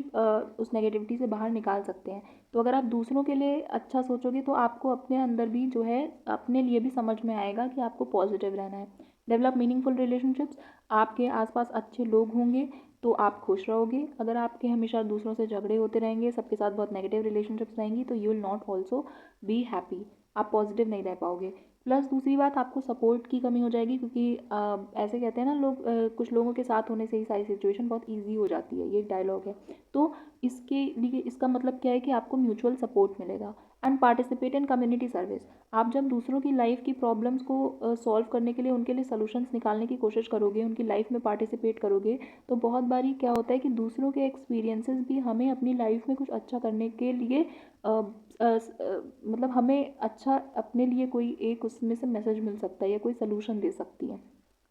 उस नेगेटिविटी से बाहर निकाल सकते हैं। तो अगर आप दूसरों के लिए अच्छा सोचोगे तो आपको अपने अंदर भी जो है अपने लिए भी समझ में आएगा कि आपको पॉजिटिव रहना है। Develop meaningful relationships. आपके आसपास अच्छे लोग होंगे तो आप खुश रहोगे। अगर आपके हमेशा दूसरों से झगड़े होते रहेंगे, सबके साथ बहुत नेगेटिव रिलेशनशिप्स रहेंगी, तो you will not also be happy, आप पॉजिटिव नहीं रह पाओगे। प्लस दूसरी बात, आपको सपोर्ट की कमी हो जाएगी, क्योंकि ऐसे कहते हैं ना लोग, कुछ लोगों के साथ होने से ही सारी सिचुएशन बहुत ईजी हो जाती है, ये एक डायलॉग है। तो इसके लिए, इसका मतलब क्या है कि आपको म्यूचुअल सपोर्ट मिलेगा। And participate in community service. आप जब दूसरों की लाइफ की प्रॉब्लम्स को सॉल्व करने के लिए, उनके लिए सोल्यूशंस निकालने की कोशिश करोगे, उनकी लाइफ में पार्टिसिपेट करोगे, तो बहुत बारी क्या होता है कि दूसरों के एक्सपीरियंसेस भी हमें अपनी लाइफ में कुछ अच्छा करने के लिए मतलब हमें अच्छा, अपने लिए कोई एक उसमें से मैसेज मिल सकता है या कोई सोल्यूशन दे सकती है।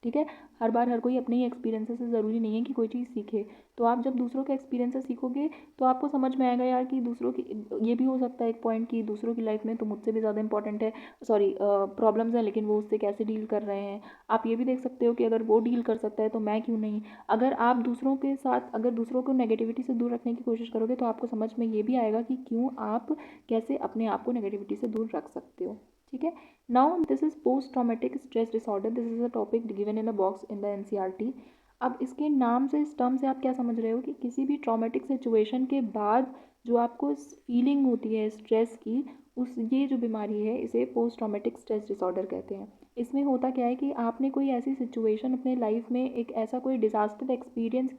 ठीक है, हर बार हर कोई अपने ही एक्सपीरियंसेस से ज़रूरी नहीं है कि कोई चीज़ सीखे। तो आप जब दूसरों के एक्सपीरियंसेस सीखोगे तो आपको समझ में आएगा यार कि दूसरों की, ये भी हो सकता है एक पॉइंट कि दूसरों की लाइफ में तो मुझसे भी ज़्यादा इंपॉर्टेंट है, सॉरी प्रॉब्लम्स हैं, लेकिन वो उससे कैसे डील कर रहे हैं। आप ये भी देख सकते हो कि अगर वो डील कर सकता है तो मैं क्यों नहीं। अगर आप दूसरों के साथ, अगर दूसरों को नेगेटिविटी से दूर रखने की कोशिश करोगे तो आपको समझ में ये भी आएगा कि क्यों आप कैसे अपने आप को नेगेटिविटी से दूर रख सकते हो। ठीक है। Now this is post traumatic stress disorder, this is a topic given in a box in the NCERT. अब इसके नाम से, इस टर्म से आप क्या समझ रहे हो कि किसी भी ट्रॉमेटिक सिचुएशन के बाद जो आपको फीलिंग होती है स्ट्रेस की, उस ये जो बीमारी है इसे पोस्ट ट्रॉमेटिक स्ट्रेस डिसऑर्डर कहते हैं। इसमें होता क्या है कि आपने कोई ऐसी सिचुएशन अपने लाइफ में, एक ऐसा कोई डिज़ास्टर एक्सपीरियंस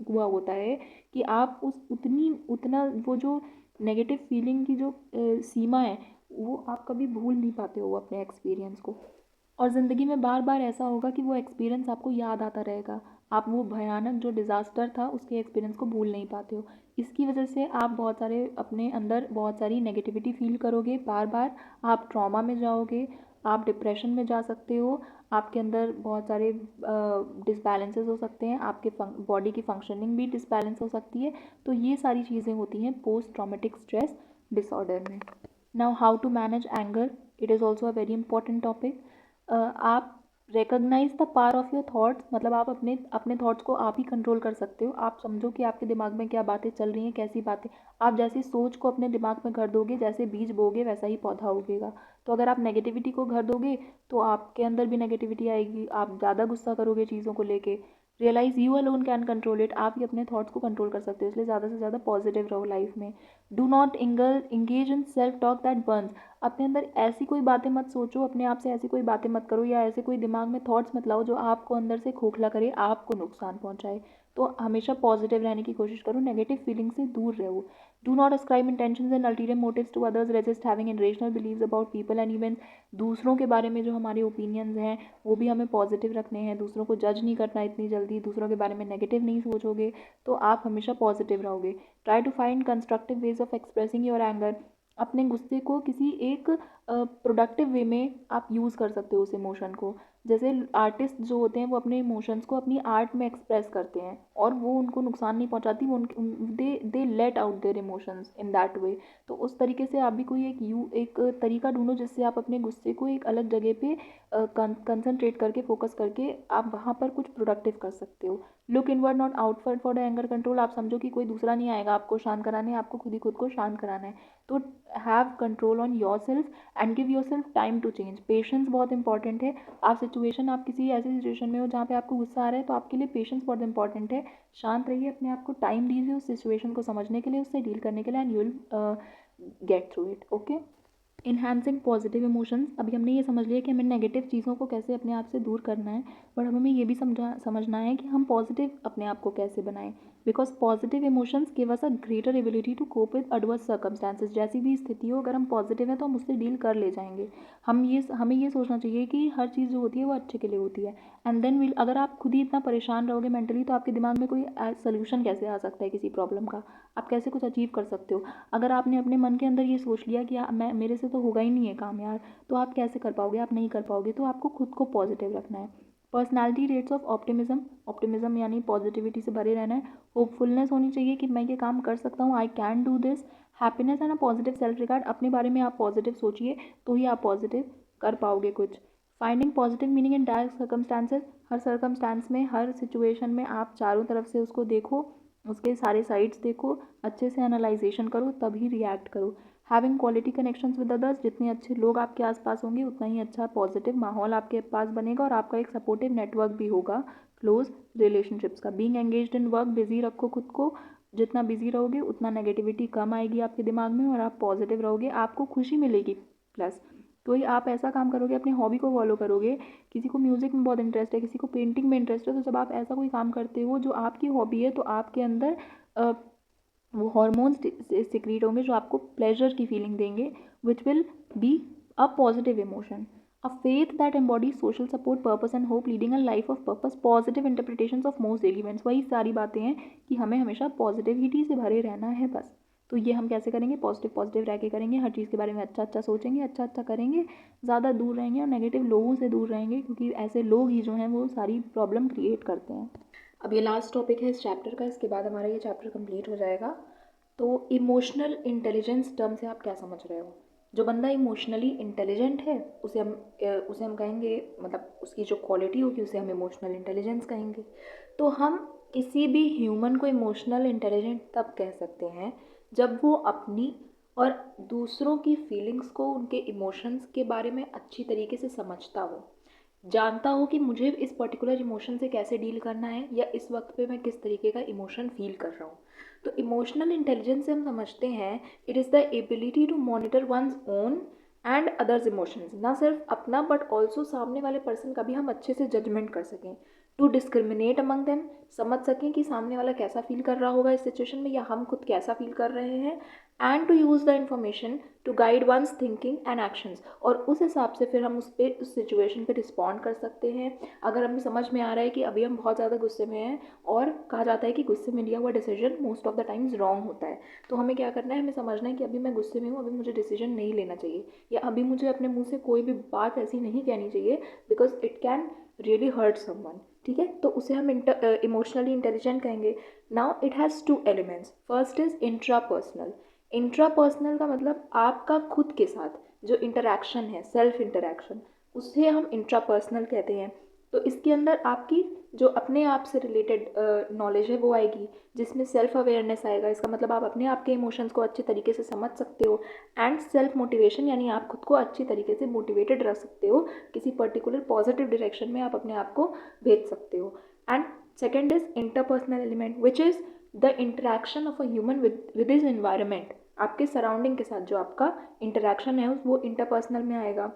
हुआ होता है कि आप उस उतना वो जो नेगेटिव फीलिंग की जो सीमा है, वो आप कभी भूल नहीं पाते हो अपने एक्सपीरियंस को। और ज़िंदगी में बार बार ऐसा होगा कि वो एक्सपीरियंस आपको याद आता रहेगा, आप वो भयानक जो डिज़ास्टर था उसके एक्सपीरियंस को भूल नहीं पाते हो। इसकी वजह से आप बहुत सारे अपने अंदर बहुत सारी नेगेटिविटी फील करोगे, बार बार आप ट्रॉमा में जाओगे, आप डिप्रेशन में जा सकते हो, आपके अंदर बहुत सारे डिसबैलेंसेस हो सकते हैं, आपके बॉडी की फंक्शनिंग भी डिसबैलेंस हो सकती है। तो ये सारी चीज़ें होती हैं पोस्ट ट्रॉमेटिक स्ट्रेस डिसऑर्डर में। Now how to manage anger, it is also a very important topic. आप recognise the power of your thoughts, मतलब आप अपने अपने थॉट्स को आप ही कंट्रोल कर सकते हो। आप समझो कि आपके दिमाग में क्या बातें चल रही हैं, कैसी बातें, आप जैसी सोच को अपने दिमाग में घर दोगे, जैसे बीज बोगे वैसा ही पौधा उगेगा। तो अगर आप नेगेटिविटी को घर दोगे तो आपके अंदर भी नेगेटिविटी आएगी, आप ज़्यादा गुस्सा करोगे चीज़ों को लेके। Realise you alone can control it, आप ही अपने थॉट्स को कंट्रोल कर सकते हो, इसलिए ज़्यादा से ज़्यादा पॉजिटिव रहो लाइफ में। Do not engage in self talk that Burns, अपने अंदर ऐसी कोई बातें मत सोचो, अपने आप से ऐसी कोई बातें मत करो, या ऐसे कोई दिमाग में थॉट्स मत लाओ जो आपको अंदर से खोखला करे, आपको नुकसान पहुंचाए। तो हमेशा पॉजिटिव रहने की कोशिश करो, नेगेटिव फीलिंग से दूर रहो। Do not ascribe intentions and ulterior motives to others, resist having irrational beliefs about people and events। दूसरों के बारे में जो हमारे ओपिनियंस हैं वो भी हमें पॉजिटिव रखने हैं, दूसरों को जज नहीं करना इतनी जल्दी, दूसरों के बारे में नेगेटिव नहीं सोचोगे तो आप हमेशा पॉजिटिव रहोगे। Try to find constructive ways of expressing your anger, अपने गुस्से को किसी एक प्रोडक्टिव वे में आप यूज़ कर सकते हो उस इमोशन को। जैसे आर्टिस्ट जो होते हैं वो अपने इमोशंस को अपनी आर्ट में एक्सप्रेस करते हैं और वो उनको नुकसान नहीं पहुंचाती, वो they let out their emotions in that way. तो उस तरीके से आप भी कोई एक तरीका ढूंढो जिससे आप अपने गुस्से को एक अलग जगह पे कंसंट्रेट करके फोकस करके आप वहाँ पर कुछ प्रोडक्टिव कर सकते हो। Look inward not outward for the anger control, आप समझो कि कोई दूसरा नहीं आएगा आपको शांत कराने, आपको खुद ही खुद को शांत कराना है। तो have control on yourself and give yourself time to change. Patience बहुत इंपॉर्टेंट है। आप किसी ऐसी सिचुएशन में हो जहाँ पे आपको गुस्सा आ रहा है तो आपके लिए पेशेंस बहुत इंपॉर्टेंट है। शांत रहिए, अपने आप को टाइम दीजिए उस सिचुएशन को समझने के लिए, उससे डील करने के लिए, and you will get through it. Okay, enhancing positive emotions, अभी हमने ये समझ लिया कि हमें नेगेटिव चीज़ों को कैसे अपने आप से दूर करना है, बट अब हमें ये भी समझना है कि हम पॉजिटिव अपने आप को कैसे बनाएं। Because positive emotions give us a greater ability to cope with adverse circumstances. जैसी भी स्थिति हो, अगर हम पॉजिटिव हैं तो हम उससे डील कर ले जाएंगे। हमें ये सोचना चाहिए कि हर चीज़ जो होती है वो अच्छे के लिए होती है। एंड देन विल, अगर आप खुद ही इतना परेशान रहोगे मेंटली तो आपके दिमाग में कोई सोल्यूशन कैसे आ सकता है किसी प्रॉब्लम का, आप कैसे कुछ अचीव कर सकते हो। अगर आपने अपने मन के अंदर ये सोच लिया कि मैं मेरे से तो होगा ही नहीं है काम यार, तो आप कैसे कर पाओगे, आप नहीं कर पाओगे। तो आपको खुद को पॉजिटिव रखना है। पर्सनालिटी रेट्स ऑफ ऑप्टिमिज्म यानी पॉजिटिविटी से भरे रहना है। होपफुलनेस होनी चाहिए कि मैं ये काम कर सकता हूँ, I can do this. Happiness and a positive self regard, अपने बारे में आप पॉजिटिव सोचिए तो ही आप पॉजिटिव कर पाओगे कुछ। Finding positive meaning in direct circumstances, her circumstance में, हर सिचुएशन में आप चारों तरफ से उसको देखो, उसके सारे साइड्स देखो, अच्छे से एनालाइजेशन करो, तभी रिएक्ट करो। Having quality connections with others, जितने अच्छे लोग आपके आसपास होंगे उतना ही अच्छा पॉजिटिव माहौल आपके पास बनेगा और आपका एक सपोर्टिव नेटवर्क भी होगा क्लोज रिलेशनशिप्स का। Being engaged in work, busy रखो खुद को, जितना बिजी रहोगे उतना नेगेटिविटी कम आएगी आपके दिमाग में और आप पॉजिटिव रहोगे, आपको खुशी मिलेगी। प्लस कोई आप ऐसा काम करोगे, अपनी हॉबी को फॉलो करोगे, किसी को म्यूज़िक में बहुत इंटरेस्ट है, किसी को पेंटिंग में इंटरेस्ट है, तो जब आप ऐसा कोई काम करते हो जो आपकी हॉबी है तो आपके अंदर वो हॉर्मोन्स सिक्रीट होंगे जो आपको प्लेजर की फीलिंग देंगे, which will be a positive emotion. A faith that embodies social support, purpose and hope, leading a life of purpose, positive interpretations of most daily events. वही सारी बातें हैं कि हमें हमेशा पॉजिटिविटी से भरे रहना है बस। तो ये हम कैसे करेंगे, पॉजिटिव रह के करेंगे, हर चीज़ के बारे में अच्छा अच्छा सोचेंगे, अच्छा अच्छा करेंगे, ज़्यादा दूर रहेंगे और नेगेटिव लोगों से दूर रहेंगे, क्योंकि ऐसे लोग ही जो हैं वो सारी प्रॉब्लम क्रिएट करते हैं। अब ये लास्ट टॉपिक है इस चैप्टर का, इसके बाद हमारा ये चैप्टर कंप्लीट हो जाएगा। तो इमोशनल इंटेलिजेंस टर्म से आप क्या समझ रहे हो। जो बंदा इमोशनली इंटेलिजेंट है उसे हम कहेंगे, मतलब उसकी जो क्वालिटी होगी उसे हम इमोशनल इंटेलिजेंस कहेंगे। तो हम किसी भी ह्यूमन को इमोशनल इंटेलिजेंट तब कह सकते हैं जब वो अपनी और दूसरों की फीलिंग्स को, उनके इमोशंस के बारे में अच्छी तरीके से समझता हो, जानता हो कि मुझे इस पर्टिकुलर इमोशन से कैसे डील करना है या इस वक्त पे मैं किस तरीके का इमोशन फील कर रहा हूँ। तो इमोशनल इंटेलिजेंस से हम समझते हैं it is the ability to monitor one's own and others emotions, ना सिर्फ अपना बट ऑल्सो सामने वाले पर्सन का भी हम अच्छे से जजमेंट कर सकें। टू डिस्क्रिमिनेट अमंग देम, समझ सकें कि सामने वाला कैसा फील कर रहा होगा इस सिचुएशन में या हम खुद कैसा फील कर रहे हैं। And to use the information to guide one's thinking and actions. और उस हिसाब से फिर हम उस सिचुएशन पे रिस्पॉन्ड कर सकते हैं। अगर हमें समझ में आ रहा है कि अभी हम बहुत ज़्यादा गुस्से में हैं, और कहा जाता है कि गुस्से में लिया हुआ decision most of the times wrong होता है, तो हमें क्या करना है, हमें समझना है कि अभी मैं गुस्से में हूँ, अभी मुझे डिसीजन नहीं लेना चाहिए, या अभी मुझे अपने मुंह से कोई भी बात ऐसी नहीं कहनी चाहिए because it can really hurt someone. ठीक है, तो उसे हम इमोशनली इंटेलिजेंट कहेंगे। Now it has two elements. First is intrapersonal. Intrapersonal का मतलब आपका खुद के साथ जो इंटरेक्शन है, सेल्फ इंटरेक्शन, उसे हम इंट्रापर्सनल कहते हैं। तो इसके अंदर आपकी जो अपने आप से रिलेटेड नॉलेज है वो आएगी, जिसमें सेल्फ अवेयरनेस आएगा। इसका मतलब आप अपने आप के इमोशंस को अच्छे तरीके से समझ सकते हो। एंड सेल्फ मोटिवेशन, यानी आप खुद को अच्छी तरीके से मोटिवेटेड रख सकते हो, किसी पर्टिकुलर पॉजिटिव डायरेक्शन में आप अपने आप को भेज सकते हो। And second is interpersonal element which is the interaction of a human with his environment. आपके सराउंडिंग के साथ जो आपका इंटरेक्शन है वो इंटरपर्सनल में आएगा।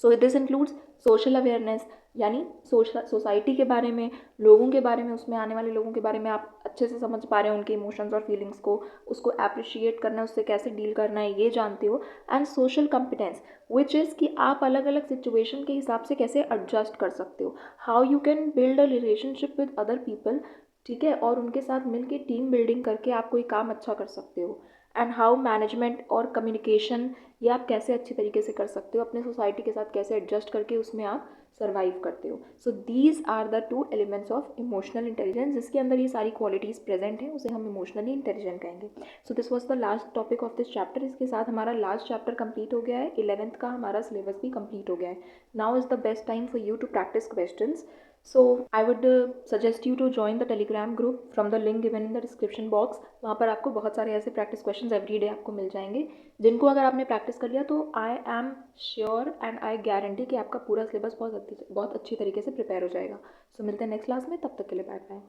So this includes social awareness, यानी सोसाइटी के बारे में, लोगों के बारे में, उसमें आने वाले लोगों के बारे में आप अच्छे से समझ पा रहे हो, उनके इमोशंस और फीलिंग्स को, उसको अप्रिशिएट करना है, उससे कैसे डील करना है ये जानते हो। And social competence which is कि आप अलग अलग सिचुएशन के हिसाब से कैसे एडजस्ट कर सकते हो, how you can build a relationship with other people. ठीक है, और उनके साथ मिलकर टीम बिल्डिंग करके आप कोई काम अच्छा कर सकते हो। एंड हाउ मैनेजमेंट और कम्युनिकेशन, ये आप कैसे अच्छी तरीके से कर सकते हो, अपने सोसाइटी के साथ कैसे एडजस्ट करके उसमें आप सर्वाइव करते हो। So these are the two elements of emotional intelligence. जिसके अंदर ये सारी क्वालिटीज़ प्रेजेंट हैं उसे हम इमोशनली इंटेलिजेंट कहेंगे। So this was the last topic of this chapter. इसके साथ हमारा लास्ट चैप्टर कंप्लीट हो गया है, 11th का हमारा सिलेबस भी कंप्लीट हो गया है। Now is the best time for you to practise questions. So I would suggest you to join the Telegram group from the link given in the description box। वहाँ पर आपको बहुत सारे ऐसे प्रैक्टिस क्वेश्चंस एवरी डे आपको मिल जाएंगे, जिनको अगर आपने प्रैक्टिस कर लिया तो I am sure and I guarantee कि आपका पूरा सिलेबस बहुत अच्छी तरीके से प्रिपेयर हो जाएगा। सो मिलते हैं नेक्स्ट क्लास में, तब तक के लिए बाय बाय।